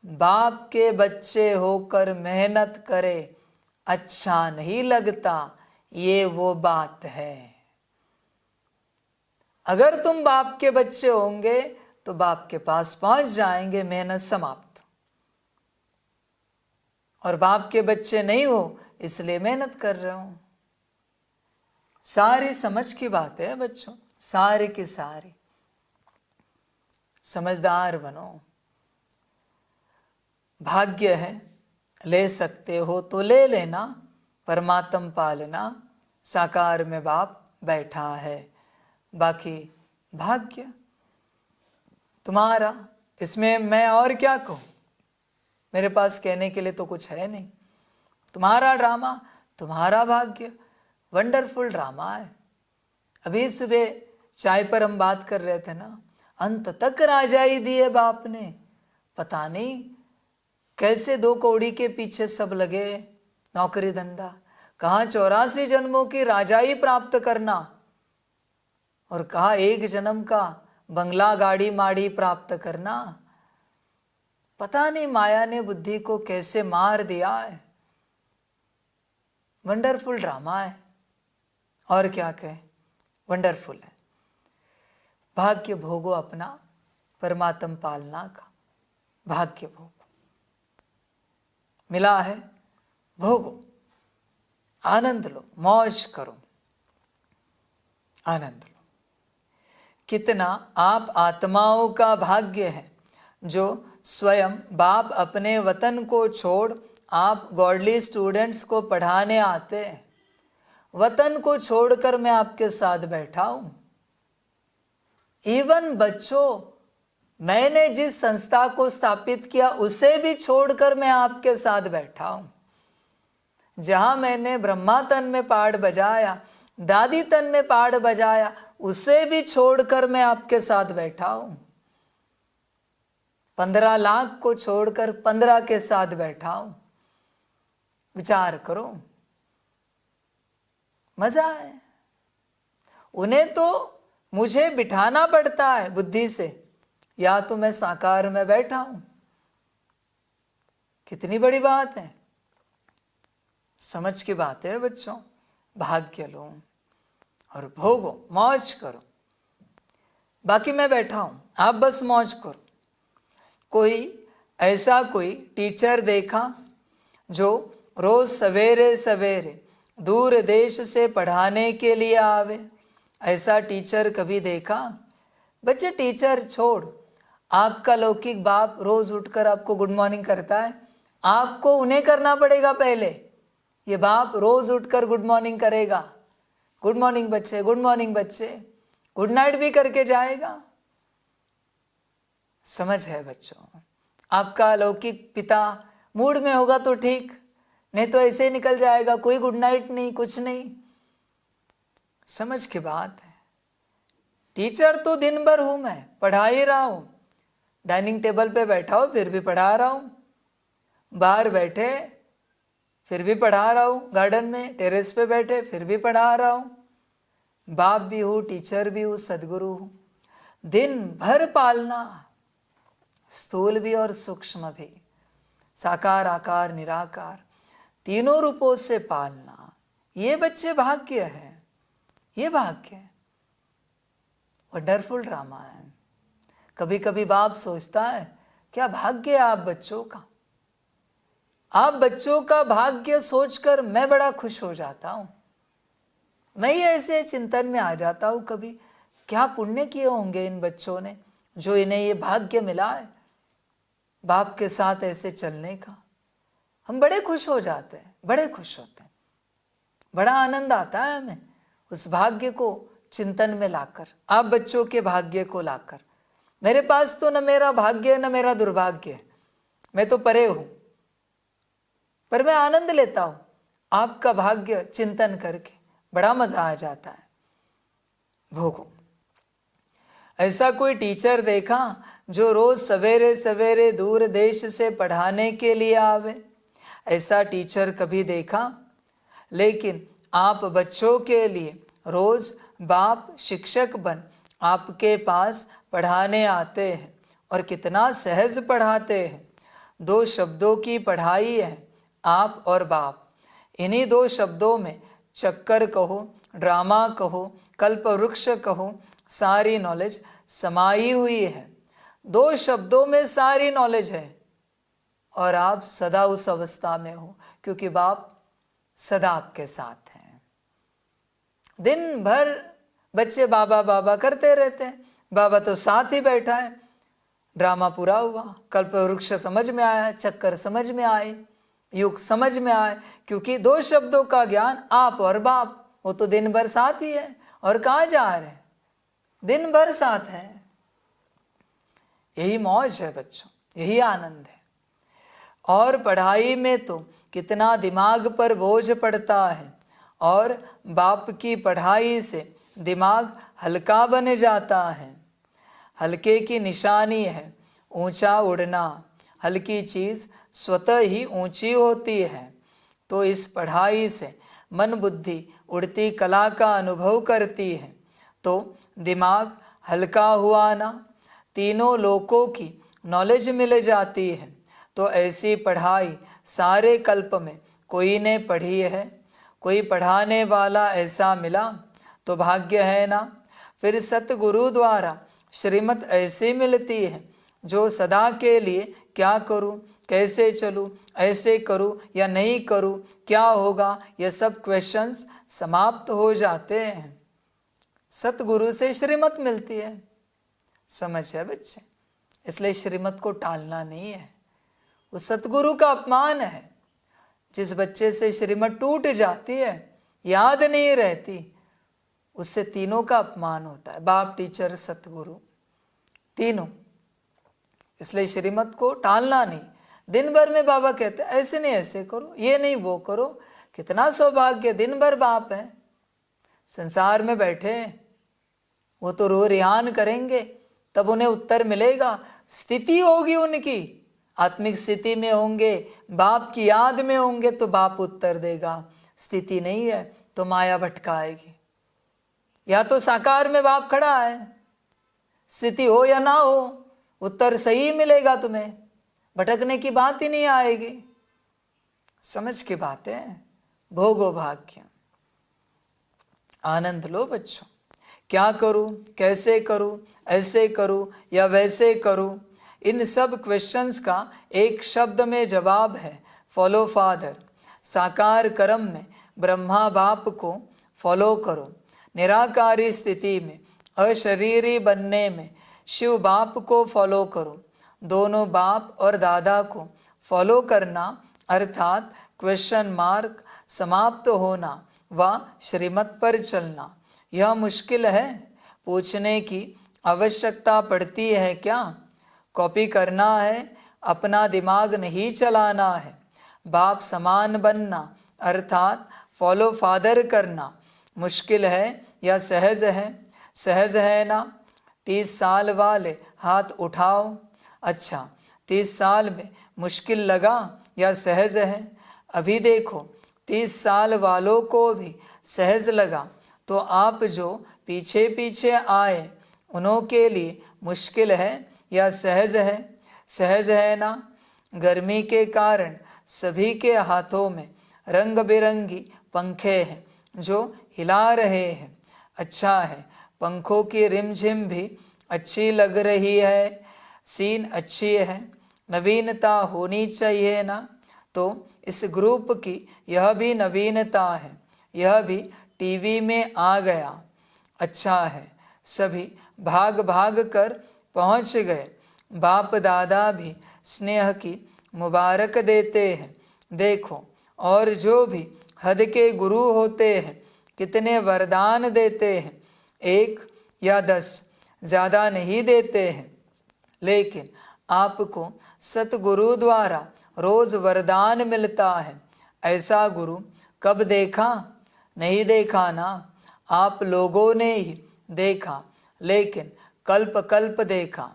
D: बाप के बच्चे होकर मेहनत करे अच्छा नहीं लगता, ये वो बात है। अगर तुम बाप के बच्चे होंगे तो बाप के पास पहुंच जाएंगे, मेहनत समाप्त। और बाप के बच्चे नहीं हो इसलिए मेहनत कर रहे हो। सारी समझ की बात है बच्चों, सारी की सारी। समझदार बनो। भाग्य है, ले सकते हो तो ले लेना, परमात्म पालना साकार में बाप बैठा है, बाकी भाग्य तुम्हारा। इसमें मैं और क्या कहूँ, मेरे पास कहने के लिए तो कुछ है नहीं। तुम्हारा ड्रामा, तुम्हारा भाग्य, वंडरफुल ड्रामा है। अभी सुबह चाय पर हम बात कर रहे थे ना, अंत तक राजाई दी है बाप ने। पता नहीं कैसे 2 कौड़ी के पीछे सब लगे, नौकरी धंधा, कहाँ 84 जन्मों की राजाई प्राप्त करना, और कहा 1 जन्म का बंगला गाड़ी माड़ी प्राप्त करना। पता नहीं माया ने बुद्धि को कैसे मार दिया है। वंडरफुल ड्रामा है, और क्या कहें, वंडरफुल है। भाग्य भोगो अपना परमात्म पालना का, भाग्य भोगो। मिला है, भोगो, आनंद लो, मौज करो, आनंद लो। कितना आप आत्माओं का भाग्य है जो स्वयं बाप अपने वतन को छोड़ आप गॉडली स्टूडेंट्स को पढ़ाने आते हैं। वतन को छोड़कर मैं आपके साथ बैठा हूं। इवन बच्चों, मैंने जिस संस्था को स्थापित किया उसे भी छोड़कर मैं आपके साथ बैठा हूं। जहां मैंने ब्रह्मा तन में पाठ बजाया, दादी तन में पाठ बजाया, उसे भी छोड़कर मैं आपके साथ बैठा हूं। 15 लाख को छोड़कर 15 के साथ बैठा हूं। विचार करो, मजा है। उन्हें तो मुझे बिठाना पड़ता है बुद्धि से, या तो मैं साकार में बैठा हूं। कितनी बड़ी बात है, समझ की बात है बच्चों। भाग्य लो और भोगो, मौज करो। बाकी मैं बैठा हूं, आप बस मौज करो। कोई टीचर देखा जो रोज सवेरे सवेरे दूर देश से पढ़ाने के लिए आवे? ऐसा टीचर कभी देखा? बच्चे, टीचर छोड़, आपका लौकिक बाप रोज उठकर आपको गुड मॉर्निंग करता है। आपको उन्हें करना पड़ेगा पहले। ये बाप रोज उठकर गुड मॉर्निंग करेगा, गुड मॉर्निंग बच्चे, गुड मॉर्निंग बच्चे, गुड नाइट भी करके जाएगा। समझ है बच्चों? आपका लौकिक पिता मूड में होगा तो ठीक, नहीं तो ऐसे ही निकल जाएगा, कोई गुड नाइट नहीं, कुछ नहीं। समझ की बात है। टीचर तो दिन भर हूं मैं, पढ़ा ही रहा हूं। डाइनिंग टेबल पे बैठा हो फिर भी पढ़ा रहा हूं, बाहर बैठे फिर भी पढ़ा रहा हूं, गार्डन में टेरेस पे बैठे फिर भी पढ़ा रहा हूं। बाप भी हूं, टीचर भी हूं, सदगुरु हूं। दिन भर पालना, स्थूल भी और सूक्ष्म भी, साकार आकार निराकार, तीनों रूपों से पालना, ये बच्चे भाग्य है। ये भाग्य है। वंडरफुल ड्रामा है। कभी कभी बाप सोचता है क्या भाग्य है आप बच्चों का। आप बच्चों का भाग्य सोचकर मैं बड़ा खुश हो जाता हूं। मैं ही ऐसे चिंतन में आ जाता हूं कभी, क्या पुण्य किए होंगे इन बच्चों ने जो इन्हें ये भाग्य मिला है बाप के साथ ऐसे चलने का। हम बड़े खुश हो जाते हैं, बड़े खुश होते हैं, बड़ा आनंद आता है हमें उस भाग्य को चिंतन में लाकर, आप बच्चों के भाग्य को लाकर। मेरे पास तो न मेरा भाग्य न मेरा दुर्भाग्य है, मैं तो परे हूं, पर मैं आनंद लेता हूं आपका भाग्य चिंतन करके, बड़ा मजा आ जाता है। भोगो। ऐसा कोई टीचर देखा जो रोज सवेरे सवेरे दूर देश से पढ़ाने के लिए आवे? ऐसा टीचर कभी देखा? लेकिन आप बच्चों के लिए रोज बाप शिक्षक बन आपके पास पढ़ाने आते हैं, और कितना सहज पढ़ाते हैं। 2 शब्दों की पढ़ाई है, आप और बाप। इन्हीं 2 शब्दों में चक्कर कहो, ड्रामा कहो, कल्प वृक्ष कहो, सारी नॉलेज समाई हुई है। 2 शब्दों में सारी नॉलेज है, और आप सदा उस अवस्था में हो क्योंकि बाप सदा आपके साथ हैं। दिन भर बच्चे बाबा बाबा करते रहते हैं, बाबा तो साथ ही बैठा है। ड्रामा पूरा हुआ, कल्प वृक्ष समझ में आया, चक्कर समझ में आए, युग समझ में आए, क्योंकि 2 शब्दों का ज्ञान आप और बाप, वो तो दिन भर साथ ही है। और कहाँ जा रहे हैं? दिन भर साथ है। यही मौज है बच्चों, यही आनंद है। और पढ़ाई में तो कितना दिमाग पर बोझ पड़ता है, और बाप की पढ़ाई से दिमाग हल्का बन जाता है। हल्के की निशानी है ऊंचा उड़ना, हल्की चीज़ स्वतः ही ऊंची होती है। तो इस पढ़ाई से मन बुद्धि उड़ती कला का अनुभव करती है, तो दिमाग हल्का हुआ ना, तीनों लोकों की नॉलेज मिल जाती है। तो ऐसी पढ़ाई सारे कल्प में कोई ने पढ़ी है? कोई पढ़ाने वाला ऐसा मिला तो भाग्य है ना। फिर सतगुरु द्वारा श्रीमत ऐसी मिलती है जो सदा के लिए क्या करूं, कैसे चलूं, ऐसे करूं या नहीं करूं, क्या होगा, ये सब क्वेश्चंस समाप्त हो जाते हैं। सतगुरु से श्रीमत मिलती है। समझ है बच्चे? इसलिए श्रीमत को टालना नहीं है, वो सतगुरु का अपमान है। जिस बच्चे से श्रीमत टूट जाती है, याद नहीं रहती, उससे तीनों का अपमान होता है, बाप, टीचर, सतगुरु, तीनों। इसलिए श्रीमत को टालना नहीं। दिन भर में बाबा कहते हैं ऐसे नहीं ऐसे करो, ये नहीं वो करो। कितना सौभाग्य, दिन भर बाप है, संसार में बैठे, वो तो रो रिहान करेंगे तब उन्हें उत्तर मिलेगा। स्थिति होगी उनकी, आत्मिक स्थिति में होंगे, बाप की याद में होंगे तो बाप उत्तर देगा। स्थिति नहीं है तो माया भटकाएगी। या तो साकार में बाप खड़ा है, स्थिति हो या ना हो उत्तर सही मिलेगा तुम्हें, भटकने की बात ही नहीं आएगी। समझ की बात है, भोगो भाग्य। आनंद लो बच्चों। क्या करूं, कैसे करूं, ऐसे करूं या वैसे करूं, इन सब क्वेश्चंस का एक शब्द में जवाब है, फॉलो फादर। साकार कर्म में ब्रह्मा बाप को फॉलो करो, निराकारी स्थिति में अशरीरी बनने में शिव बाप को फॉलो करो। दोनों बाप और दादा को फॉलो करना अर्थात क्वेश्चन मार्क समाप्त होना व श्रीमत पर चलना। यह मुश्किल है, पूछने की आवश्यकता पड़ती है क्या? कॉपी करना है, अपना दिमाग नहीं चलाना है। बाप समान बनना अर्थात फॉलो फादर करना मुश्किल है या सहज है? सहज है ना? 30 साल वाले हाथ उठाओ। अच्छा, 30 साल में मुश्किल लगा या सहज है? अभी देखो, 30 साल वालों को भी सहज लगा तो आप जो पीछे पीछे आए उन्हों के लिए मुश्किल है या सहज है? सहज है ना? गर्मी के कारण सभी के हाथों में रंग बिरंगी पंखे हैं जो हिला रहे हैं। अच्छा है, पंखों की रिमझिम भी अच्छी लग रही है, सीन अच्छी है, नवीनता होनी चाहिए ना? तो इस ग्रुप की यह भी नवीनता है, यह भी टीवी में आ गया। अच्छा है, सभी भाग भाग कर पहुंच गए। बाप दादा भी स्नेह की मुबारक देते हैं। देखो, और जो भी हद के गुरु होते हैं कितने वरदान देते हैं, 1 या 10, ज़्यादा नहीं देते हैं। लेकिन आपको सतगुरु द्वारा रोज़ वरदान मिलता है। ऐसा गुरु कब देखा? नहीं देखा ना? आप लोगों ने ही देखा, लेकिन कल्प कल्प देखा।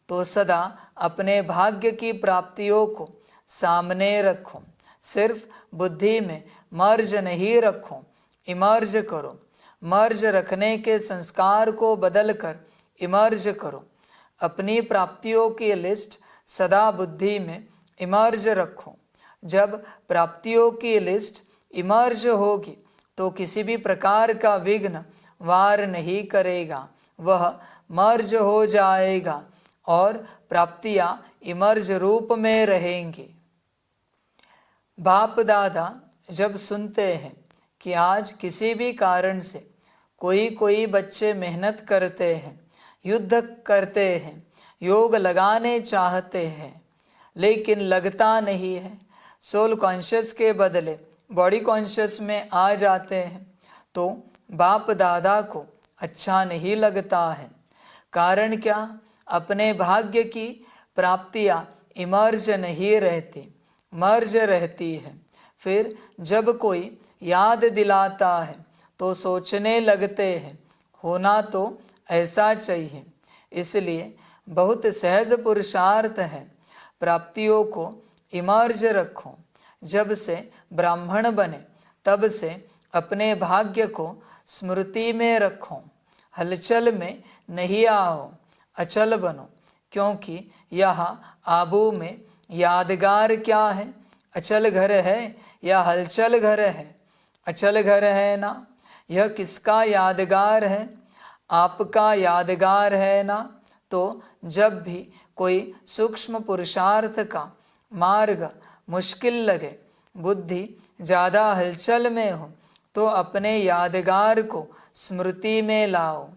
D: तो सदा अपने भाग्य की प्राप्तियों को सामने रखो। सिर्फ बुद्धि में मर्ज नहीं रखो, इमर्ज करो। मर्ज रखने के संस्कार को बदलकर इमर्ज करो। अपनी प्राप्तियों की लिस्ट सदा बुद्धि में इमर्ज रखो। जब प्राप्तियों की लिस्ट इमर्ज होगी तो किसी भी प्रकार का विघ्न वार नहीं करेगा, वह मर्ज हो जाएगा और प्राप्तियां इमर्ज रूप में रहेंगी। बाप दादा जब सुनते हैं कि आज किसी भी कारण से कोई बच्चे मेहनत करते हैं, युद्ध करते हैं, योग लगाने चाहते हैं, लेकिन लगता नहीं है, सोल कॉन्शियस के बदले बॉडी कॉन्शियस में आ जाते हैं, तो बाप दादा को अच्छा नहीं लगता है। कारण क्या? अपने भाग्य की प्राप्तियां इमर्ज नहीं रहती, मर्ज रहती है। फिर जब कोई याद दिलाता है तो सोचने लगते हैं होना तो ऐसा चाहिए। इसलिए बहुत सहज पुरुषार्थ है, प्राप्तियों को इमर्ज रखो। जब से ब्राह्मण बने तब से अपने भाग्य को स्मृति में रखो। हलचल में नहीं आओ, अचल बनो, क्योंकि यहाँ आबू में यादगार क्या है? अचल घर है या हलचल घर है? अचल घर है ना? यह किसका यादगार है? आपका यादगार है ना? तो जब भी कोई सूक्ष्म पुरुषार्थ का मार्ग मुश्किल लगे, बुद्धि ज़्यादा हलचल में हो, तो अपने यादगार को स्मृति में लाओ।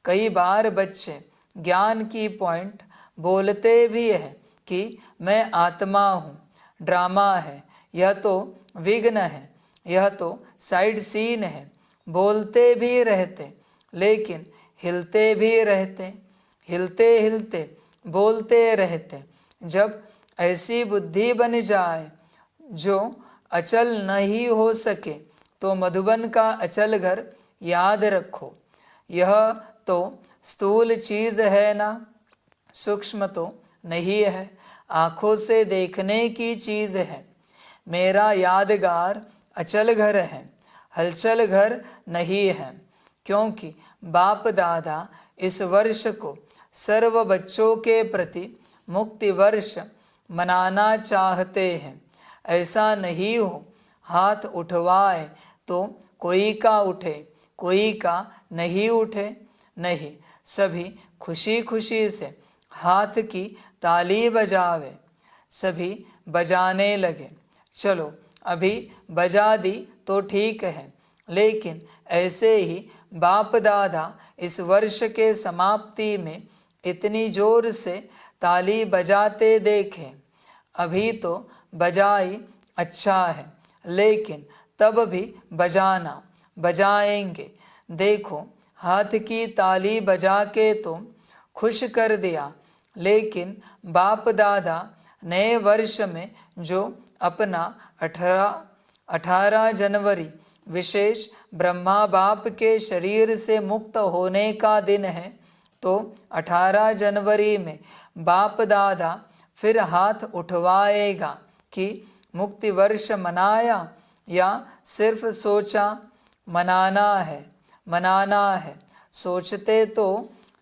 D: कई बार बच्चे ज्ञान की पॉइंट बोलते भी है कि मैं आत्मा हूँ। ड्रामा है, यह तो विघ्न है, यह तो साइड सीन है। बोलते भी रहते लेकिन हिलते भी रहते, हिलते हिलते बोलते रहते। जब ऐसी बुद्धि बन जाए जो अचल नहीं हो सके तो मधुबन का अचल घर याद रखो। यह तो स्थूल चीज़ है ना, सूक्ष्म तो नहीं है, आँखों से देखने की चीज़ है। मेरा यादगार अचल घर है, हलचल घर नहीं है, क्योंकि बाप दादा इस वर्ष को सर्व बच्चों के प्रति मुक्ति वर्ष मनाना चाहते हैं। ऐसा नहीं हो हाथ उठवाए तो कोई का उठे, कोई का नहीं उठे। नहीं, सभी खुशी खुशी से हाथ की ताली बजावे। सभी बजाने लगे। चलो अभी बजा दी तो ठीक है, लेकिन ऐसे ही बाप दादा इस वर्ष के समाप्ति में इतनी जोर से ताली बजाते देखें। अभी तो बजाई अच्छा है, लेकिन तब भी बजाना, बजाएंगे। देखो हाथ की ताली बजा के तो खुश कर दिया, लेकिन बाप दादा नए वर्ष में जो अपना 18 जनवरी विशेष ब्रह्मा बाप के शरीर से मुक्त होने का दिन है, तो 18 जनवरी में बाप दादा फिर हाथ उठवाएगा कि मुक्ति वर्ष मनाया या सिर्फ सोचा। मनाना है, मनाना है। सोचते तो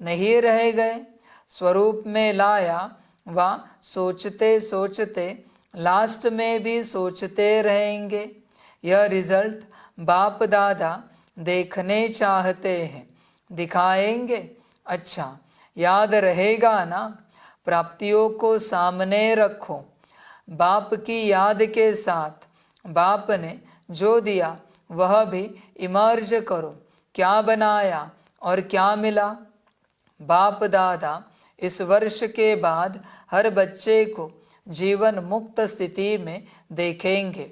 D: नहीं रह गए, स्वरूप में लाया व सोचते सोचते लास्ट में भी सोचते रहेंगे। यह रिजल्ट बाप दादा देखने चाहते हैं, दिखाएंगे। अच्छा, याद रहेगा ना? प्राप्तियों को सामने रखो। बाप की याद के साथ बाप ने जो दिया वह भी इमर्ज करो। क्या बनाया और क्या मिला? बाप दादा इस वर्ष के बाद हर बच्चे को जीवन मुक्त स्थिति में देखेंगे।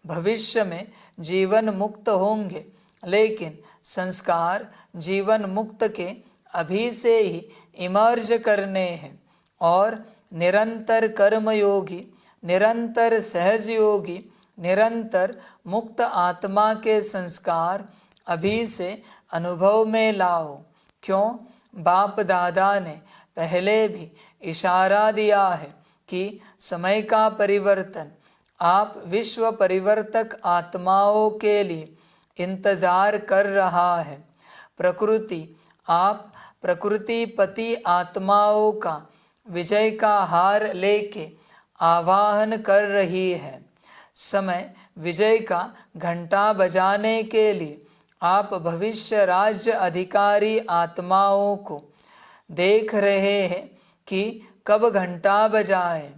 D: भविष्य में जीवन मुक्त होंगे, लेकिन संस्कार जीवन मुक्त के अभी से ही इमर्ज करने हैं। और निरंतर कर्मयोगी, निरंतर सहज योगी, निरंतर मुक्त आत्मा के संस्कार अभी से अनुभव में लाओ। क्यों? बाप दादा ने पहले भी इशारा दिया है कि समय का परिवर्तन आप विश्व परिवर्तक आत्माओं के लिए इंतजार कर रहा है। प्रकृति आप प्रकृतिपति आत्माओं का विजय का हार लेके आवाहन कर रही है। समय विजय का घंटा बजाने के लिए आप भविष्य राज्य अधिकारी आत्माओं को देख रहे हैं कि कब घंटा बजाए।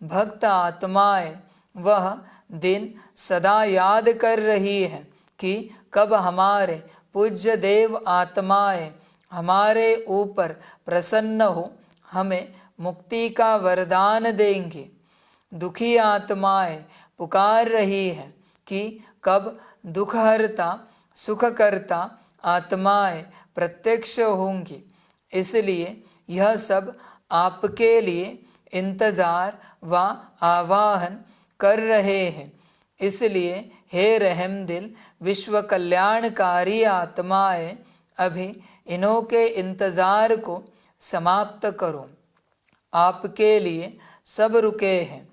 D: भक्त आत्माएं वह दिन सदा याद कर रही है कि कब हमारे पूज्य देव आत्माएं हमारे ऊपर प्रसन्न हो हमें मुक्ति का वरदान देंगे। दुखी आत्माएं पुकार रही है कि कब दुखहर्ता सुखकर्ता आत्माएं प्रत्यक्ष होंगी। इसलिए यह सब आपके लिए इंतज़ार व आवाहन कर रहे हैं। इसलिए हे रहम दिल विश्व कल्याणकारी आत्माएं, अभी इन्हों के इंतज़ार को समाप्त करो। आपके लिए सब रुके हैं,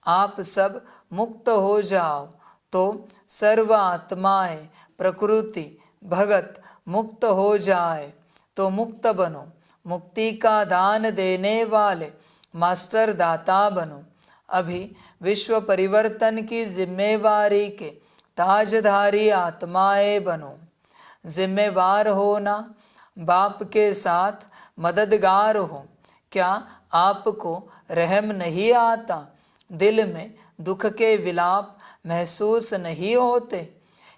D: आप सब मुक्त हो जाओ तो सर्व आत्माएं प्रकृति भगत मुक्त हो जाए तो मुक्त बनो। मुक्ति का दान देने वाले मास्टर दाता बनो। अभी विश्व परिवर्तन की जिम्मेवारी के ताजधारी आत्माएं बनो। जिम्मेवार होना, बाप के साथ मददगार हो। क्या आपको रहम नहीं आता? दिल में दुख के विलाप महसूस नहीं होते?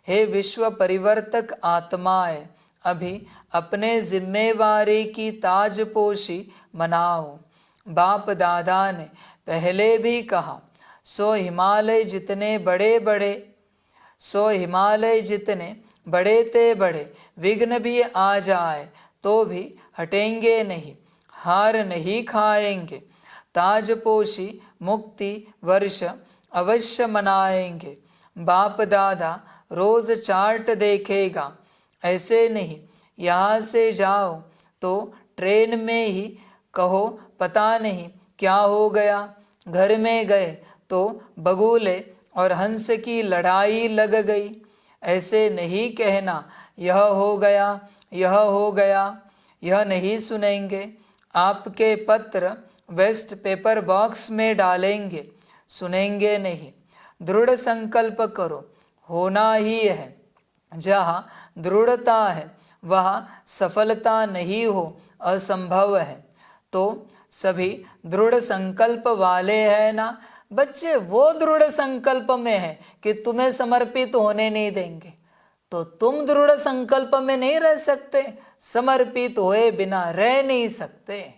D: हे विश्व परिवर्तक आत्माएं, अभी अपने जिम्मेवारी की ताजपोशी मनाओ। बाप दादा ने पहले भी कहा, सो हिमालय जितने बड़े ते बड़े विघ्न भी आ जाए तो भी हटेंगे नहीं, हार नहीं खाएंगे, ताजपोशी मुक्ति वर्ष अवश्य मनाएंगे। बाप दादा रोज चार्ट देखेगा, ऐसे नहीं यहाँ से जाओ तो ट्रेन में ही कहो पता नहीं क्या हो गया, घर में गए तो बगुले और हंस की लड़ाई लग गई। ऐसे नहीं कहना यह हो गया, यह हो गया, यह नहीं सुनेंगे। आपके पत्र वेस्ट पेपर बॉक्स में डालेंगे, सुनेंगे नहीं। दृढ़ संकल्प करो, होना ही है। जहाँ दृढ़ता है वहाँ सफलता नहीं हो असंभव है। तो सभी दृढ़ संकल्प वाले हैं ना बच्चे, वो दृढ़ संकल्प में है कि तुम्हें समर्पित होने नहीं देंगे, तो तुम दृढ़ संकल्प में नहीं रह सकते, समर्पित होए बिना रह नहीं सकते।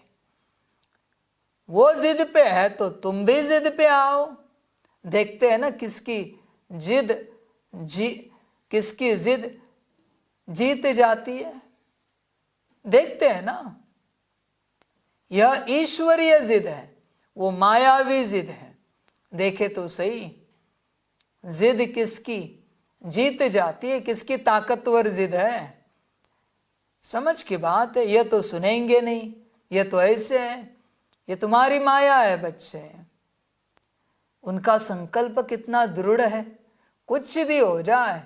D: वो जिद पे है तो तुम भी जिद पे आओ। देखते हैं ना किसकी जिद जीत जाती है, देखते हैं ना। यह ईश्वरीय जिद है, वो मायावी जिद है। देखे तो सही, जिद किसकी जीत जाती है, किसकी ताकतवर जिद है। समझ की बात है। यह तो सुनेंगे नहीं, यह तो ऐसे है, ये तुम्हारी माया है बच्चे। उनका संकल्प कितना दृढ़ है, कुछ भी हो जाए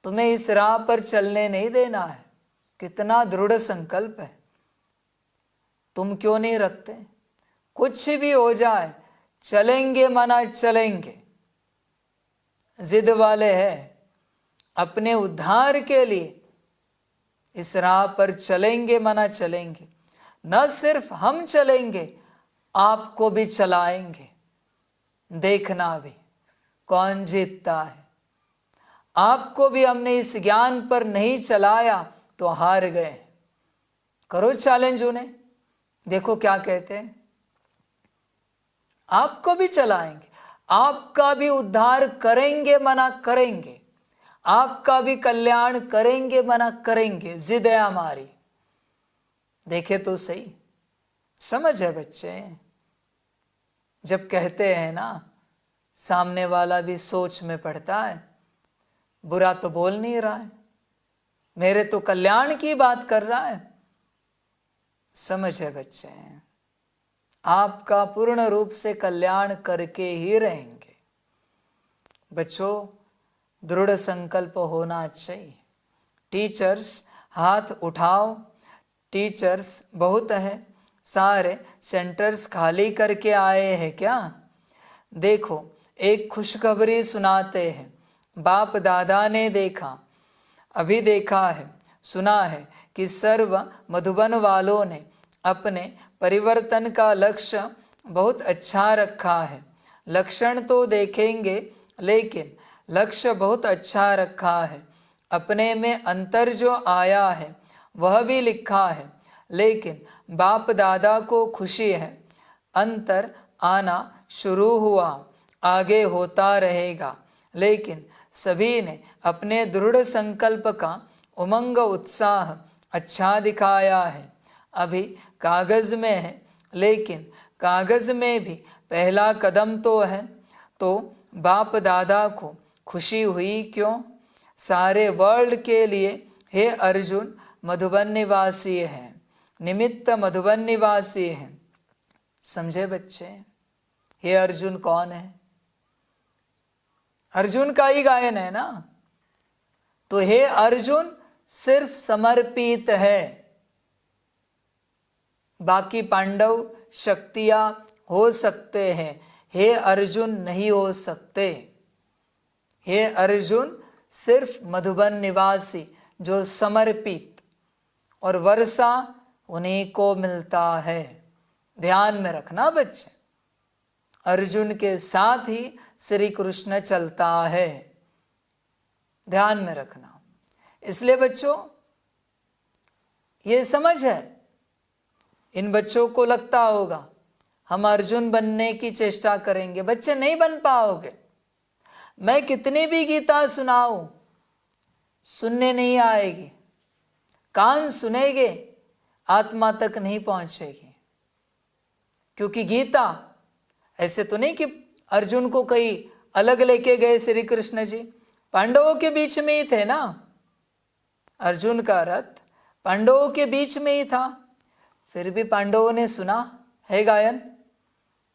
D: तुम्हें इस राह पर चलने नहीं देना है। कितना दृढ़ संकल्प है, तुम क्यों नहीं रखते? कुछ भी हो जाए चलेंगे मना चलेंगे, जिद वाले हैं। अपने उद्धार के लिए इस राह पर चलेंगे मना चलेंगे। न सिर्फ हम चलेंगे, आपको भी चलाएंगे। देखना भी कौन जीतता है। आपको भी हमने इस ज्ञान पर नहीं चलाया तो हार गए। करो चैलेंज उन्हें, देखो क्या कहते हैं। आपको भी चलाएंगे, आपका भी उद्धार करेंगे मना करेंगे, आपका भी कल्याण करेंगे मना करेंगे। जिद है हमारी। देखे तो सही, समझ है बच्चे। जब कहते हैं ना, सामने वाला भी सोच में पड़ता है, बुरा तो बोल नहीं रहा है, मेरे तो कल्याण की बात कर रहा है। समझ है बच्चे, आपका पूर्ण रूप से कल्याण करके ही रहेंगे। बच्चों, दृढ़ संकल्प होना चाहिए। टीचर्स हाथ उठाओ। टीचर्स बहुत है, सारे सेंटर्स खाली करके आए हैं क्या? देखो, एक खुशखबरी सुनाते हैं। बाप दादा ने देखा, अभी देखा है, सुना है कि सर्व मधुबन वालों ने अपने परिवर्तन का लक्ष्य बहुत अच्छा रखा है। लक्षण तो देखेंगे, लेकिन लक्ष्य बहुत अच्छा रखा है। अपने में अंतर जो आया है वह भी लिखा है, लेकिन बाप दादा को खुशी है। अंतर आना शुरू हुआ, आगे होता रहेगा, लेकिन सभी ने अपने दृढ़ संकल्प का उमंग उत्साह अच्छा दिखाया है। अभी कागज़ में है, लेकिन कागज़ में भी पहला कदम तो है। तो बाप दादा को खुशी हुई क्यों? सारे वर्ल्ड के लिए हे अर्जुन मधुबन निवासी हैं, निमित्त मधुबन निवासी हैं। समझे बच्चे? हे अर्जुन कौन है? अर्जुन का ही गायन है ना। तो हे अर्जुन सिर्फ समर्पित है, बाकी पांडव शक्तियां हो सकते हैं, हे अर्जुन नहीं हो सकते। हे अर्जुन सिर्फ मधुबन निवासी जो समर्पित, और वर्षा उन्हीं को मिलता है। ध्यान में रखना बच्चे, अर्जुन के साथ ही श्री कृष्ण चलता है। ध्यान में रखना। इसलिए बच्चों, ये समझ है। इन बच्चों को लगता होगा हम अर्जुन बनने की चेष्टा करेंगे, बच्चे नहीं बन पाओगे। मैं कितनी भी गीता सुनाऊं, सुनने नहीं आएगी, कान सुनेंगे, आत्मा तक नहीं पहुंचेगी। क्योंकि गीता ऐसे तो नहीं कि अर्जुन को कहीं अलग लेके गए श्री कृष्ण जी, पांडवों के बीच में ही थे ना। अर्जुन का रथ पांडवों के बीच में ही था, फिर भी पांडवों ने सुना है गायन?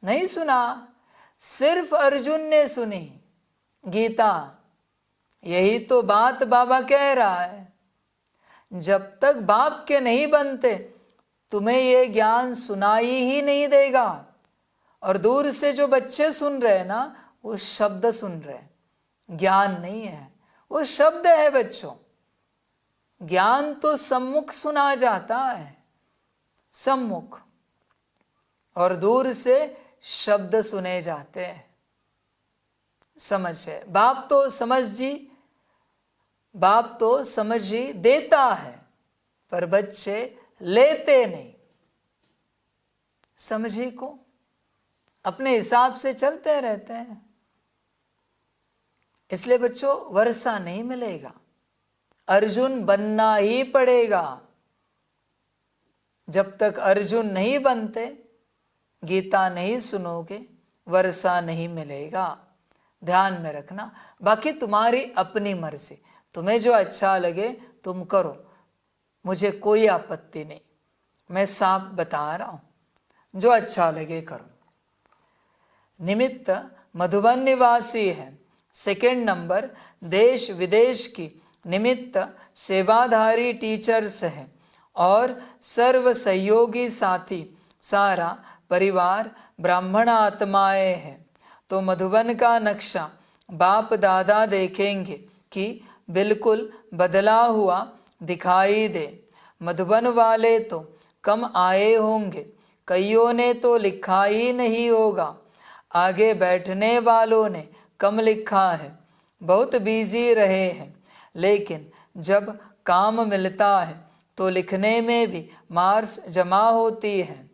D: नहीं सुना, सिर्फ अर्जुन ने सुनी गीता। यही तो बात बाबा कह रहा है, जब तक बाप के नहीं बनते तुम्हें ये ज्ञान सुनाई ही नहीं देगा। और दूर से जो बच्चे सुन रहे हैं ना, वो शब्द सुन रहे हैं, ज्ञान नहीं है, वो शब्द है बच्चों। ज्ञान तो सम्मुख सुना जाता है, सम्मुख, और दूर से शब्द सुने जाते हैं। समझ है, बाप तो समझ ही देता है, पर बच्चे लेते नहीं। समझी को अपने हिसाब से चलते रहते हैं, इसलिए बच्चों वर्षा नहीं मिलेगा, अर्जुन बनना ही पड़ेगा। जब तक अर्जुन नहीं बनते, गीता नहीं सुनोगे, वर्षा नहीं मिलेगा। ध्यान में रखना। बाकी तुम्हारी अपनी मर्जी, तुम्हें जो अच्छा लगे तुम करो, मुझे कोई आपत्ति नहीं। मैं साफ बता रहा हूं, जो अच्छा लगे करो। निमित्त मधुबन निवासी है। सेकंड नंबर देश विदेश की निमित्त सेवाधारी टीचर्स है और सर्व सहयोगी साथी सारा परिवार ब्राह्मण आत्माएं हैं। तो मधुबन का नक्शा बाप दादा देखेंगे कि बिल्कुल बदला हुआ दिखाई दे। मधुबन वाले तो कम आए होंगे, कईयों ने तो लिखा ही नहीं होगा। आगे बैठने वालों ने कम लिखा है, बहुत बिजी रहे हैं, लेकिन जब काम मिलता है तो लिखने में भी मार्क्स जमा होती है।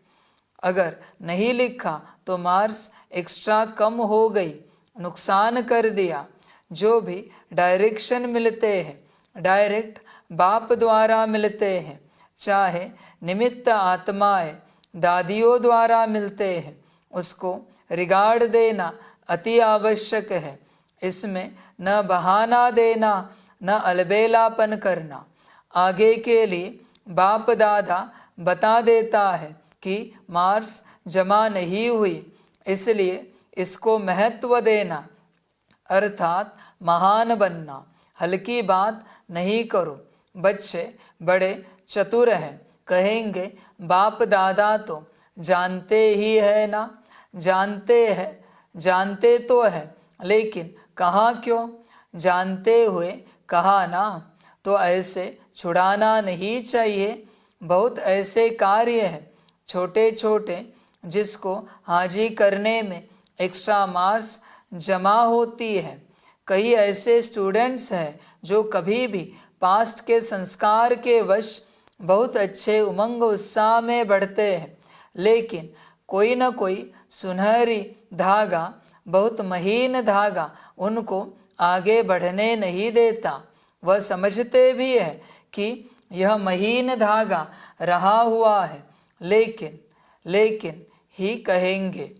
D: अगर नहीं लिखा तो मार्क्स एक्स्ट्रा कम हो गई, नुकसान कर दिया। जो भी डायरेक्शन मिलते हैं डायरेक्ट बाप द्वारा मिलते हैं, चाहे निमित्त आत्माएं दादियों द्वारा मिलते हैं, उसको रिगार्ड देना अति आवश्यक है। इसमें न बहाना देना, न अलबेलापन करना। आगे के लिए बाप दादा बता देता है कि मार्क्स जमा नहीं हुई, इसलिए इसको महत्व देना, अर्थात महान बनना। हल्की बात नहीं करो। बच्चे बड़े चतुर हैं, कहेंगे बाप दादा तो जानते ही है ना। जानते तो है, लेकिन कहा क्यों? जानते हुए कहा ना। तो ऐसे छुड़ाना नहीं चाहिए। बहुत ऐसे कार्य हैं छोटे छोटे जिसको हाजी करने में एक्स्ट्रा मार्क्स जमा होती है। कई ऐसे स्टूडेंट्स हैं जो कभी भी पास्ट के संस्कार के वश बहुत अच्छे उमंग उत्साह में बढ़ते हैं, लेकिन कोई न कोई सुनहरी धागा, बहुत महीन धागा उनको आगे बढ़ने नहीं देता। वह समझते भी है कि यह महीन धागा रहा हुआ है, लेकिन ही कहेंगे।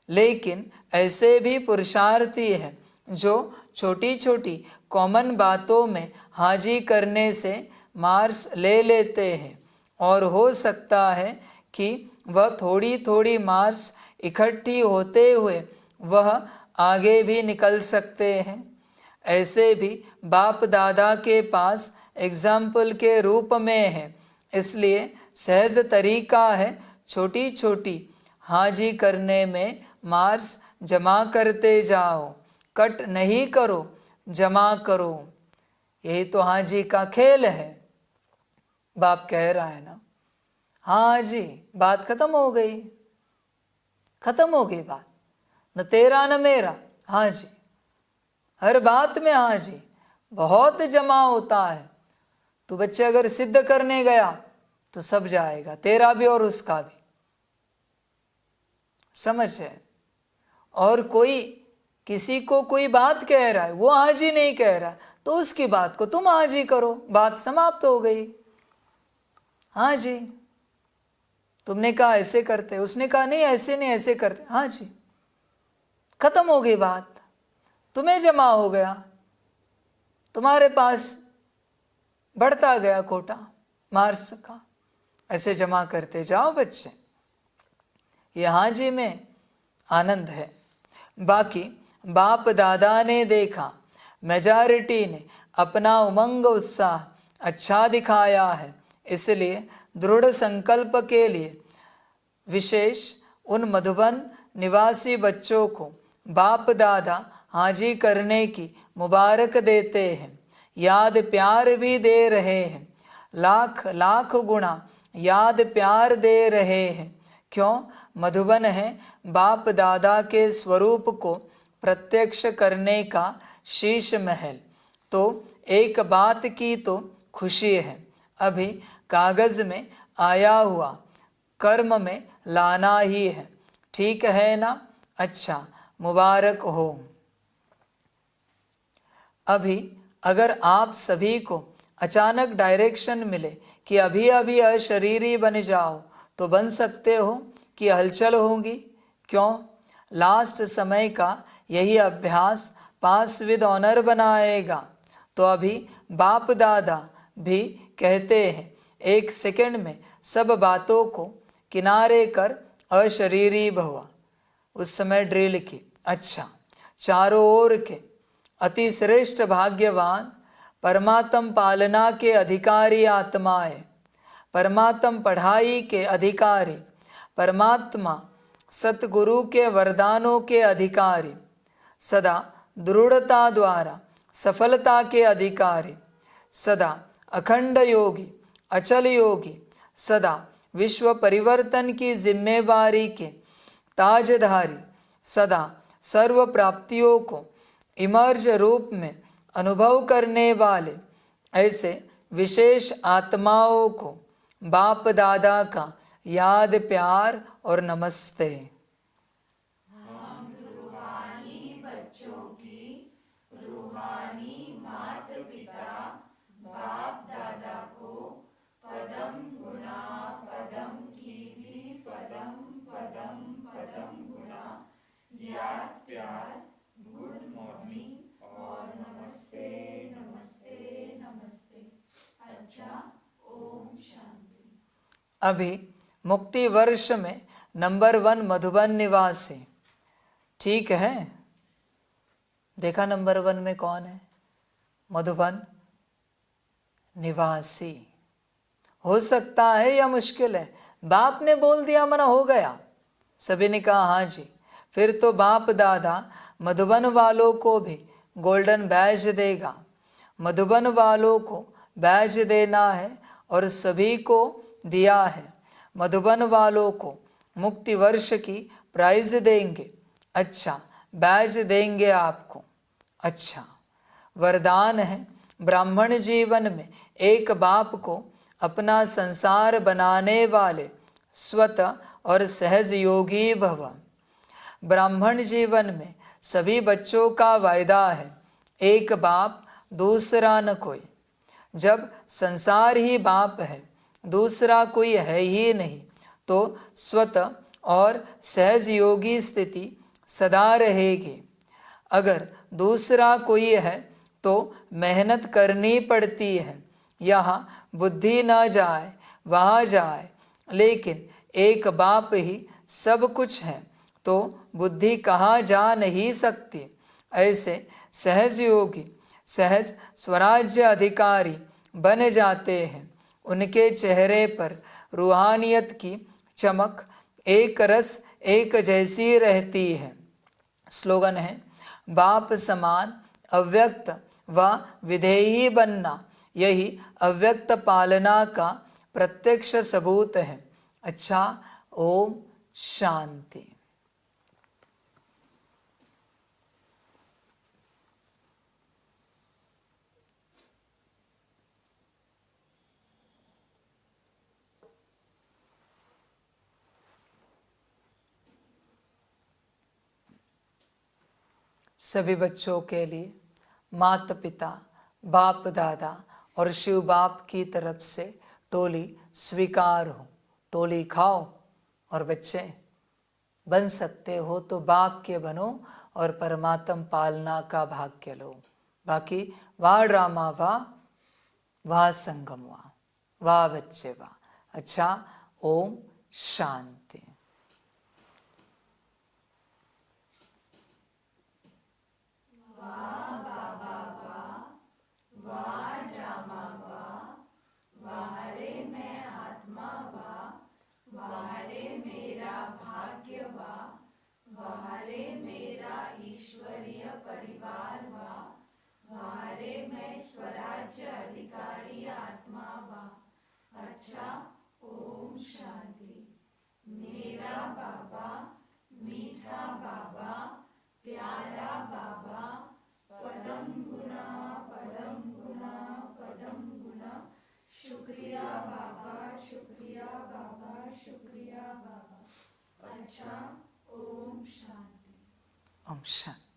D: लेकिन ऐसे भी पुरुषार्थी हैं जो छोटी छोटी कॉमन बातों में हाजी करने से मार्क्स ले लेते हैं, और हो सकता है कि वह थोड़ी थोड़ी मार्क्स इकट्ठी होते हुए वह आगे भी निकल सकते हैं। ऐसे भी बाप दादा के पास एग्जाम्पल के रूप में है, इसलिए सहज तरीका है छोटी छोटी हाजी करने में मार्क्स जमा करते जाओ। कट नहीं करो, जमा करो। यही तो हाजी का खेल है। बाप कह रहा है ना, हाँ जी, बात खत्म हो गई बात, न तेरा न मेरा। हाँ जी, हर बात में हाँ जी बहुत जमा होता है। तो बच्चे अगर सिद्ध करने गया तो सब जाएगा, तेरा भी और उसका भी। समझ है। और कोई किसी को कोई बात कह रहा है, वो आज ही नहीं कह रहा, तो उसकी बात को तुम आज ही करो, बात समाप्त हो गई। हाँ जी, तुमने कहा ऐसे करते, उसने कहा नहीं ऐसे नहीं ऐसे करते, हाँ जी, खत्म हो गई बात। तुम्हें जमा हो गया, तुम्हारे पास बढ़ता गया कोटा मार्क्स का। ऐसे जमा करते जाओ बच्चे, ये हाँ जी में आनंद है। बाकी बाप दादा ने देखा, मेजॉरिटी ने अपना उमंग उत्साह अच्छा दिखाया है, इसलिए दृढ़ संकल्प के लिए विशेष उन मधुबन निवासी बच्चों को बाप दादा हाजी करने की मुबारक देते हैं, याद प्यार भी दे रहे हैं, लाख लाख गुणा याद प्यार दे रहे हैं। क्यों? मधुबन है बाप दादा के स्वरूप को प्रत्यक्ष करने का शीश महल। तो एक बात की तो खुशी है, अभी कागज में आया हुआ कर्म में लाना ही है, ठीक है ना? अच्छा, मुबारक हो। अभी अगर आप सभी को अचानक डायरेक्शन मिले कि अभी अभी अशरीरी बन जाओ, तो बन सकते हो कि हलचल होगी। क्यों? लास्ट समय का यही अभ्यास पास विद ऑनर बनाएगा। तो अभी बाप दादा भी कहते हैं, एक सेकंड में सब बातों को किनारे कर अशरीरी भव। उस समय ड्रिल की, अच्छा, चारों ओर के अति श्रेष्ठ भाग्यवान परमात्म पालना के अधिकारी आत्माएं, परमात्म पढ़ाई के अधिकारी, परमात्मा सतगुरु के वरदानों के अधिकारी, सदा दृढ़ता द्वारा सफलता के अधिकारी, सदा अखंड योगी, अचल योगी, सदा विश्व परिवर्तन की जिम्मेवारी के ताजधारी, सदा सर्व प्राप्तियों को इमर्ज रूप में अनुभव करने वाले ऐसे विशेष आत्माओं को बाप दादा का याद प्यार और नमस्ते।
B: हम रूहानी बच्चों की रूहानी माता पिता बाप दादा को पदम गुणा पदम की भी पदम पदम पदम गुणा याद प्यार, गुड मॉर्निंग और नमस्ते नमस्ते नमस्ते। अच्छा, ओम शांति।
D: अभी मुक्ति वर्ष में नंबर 1 मधुबन निवासी, ठीक है? देखा नंबर 1 में कौन है? मधुबन निवासी। हो सकता है या मुश्किल है? बाप ने बोल दिया मना हो गया, सभी ने कहा हाँ जी। फिर तो बाप दादा मधुबन वालों को भी गोल्डन बैज देगा। मधुबन वालों को बैज देना है और सभी को दिया है। मधुबन वालों को मुक्ति वर्ष की प्राइज देंगे। अच्छा, बैज देंगे आपको। अच्छा, वरदान है ब्राह्मण जीवन में एक बाप को अपना संसार बनाने वाले स्वतः और सहज योगी भव। ब्राह्मण जीवन में सभी बच्चों का वायदा है, एक बाप दूसरा न कोई। जब संसार ही बाप है, दूसरा कोई है ही नहीं, तो स्वतः और सहज योगी स्थिति सदा रहेगी। अगर दूसरा कोई है तो मेहनत करनी पड़ती है, यहाँ बुद्धि न जाए वहाँ जाए, लेकिन एक बाप ही सब कुछ है तो बुद्धि कहाँ जा नहीं सकती। ऐसे सहज योगी सहज स्वराज्य अधिकारी बन जाते हैं। उनके चेहरे पर रूहानियत की चमक एक रस एक जैसी रहती है। स्लोगन है, बाप समान अव्यक्त व विधेयी बनना, यही अव्यक्त पालना का प्रत्यक्ष सबूत है। अच्छा, ओम शांति। सभी बच्चों के लिए माता पिता, बाप दादा और शिव बाप की तरफ से टोली स्वीकार हो। टोली खाओ और बच्चे बन सकते हो तो बाप के बनो और परमात्म पालना का भाग्य लो। बाकी वाह ड्रामा वाह संगम वाह बच्चे वाह। अच्छा, ओम शांति। ओम शांति।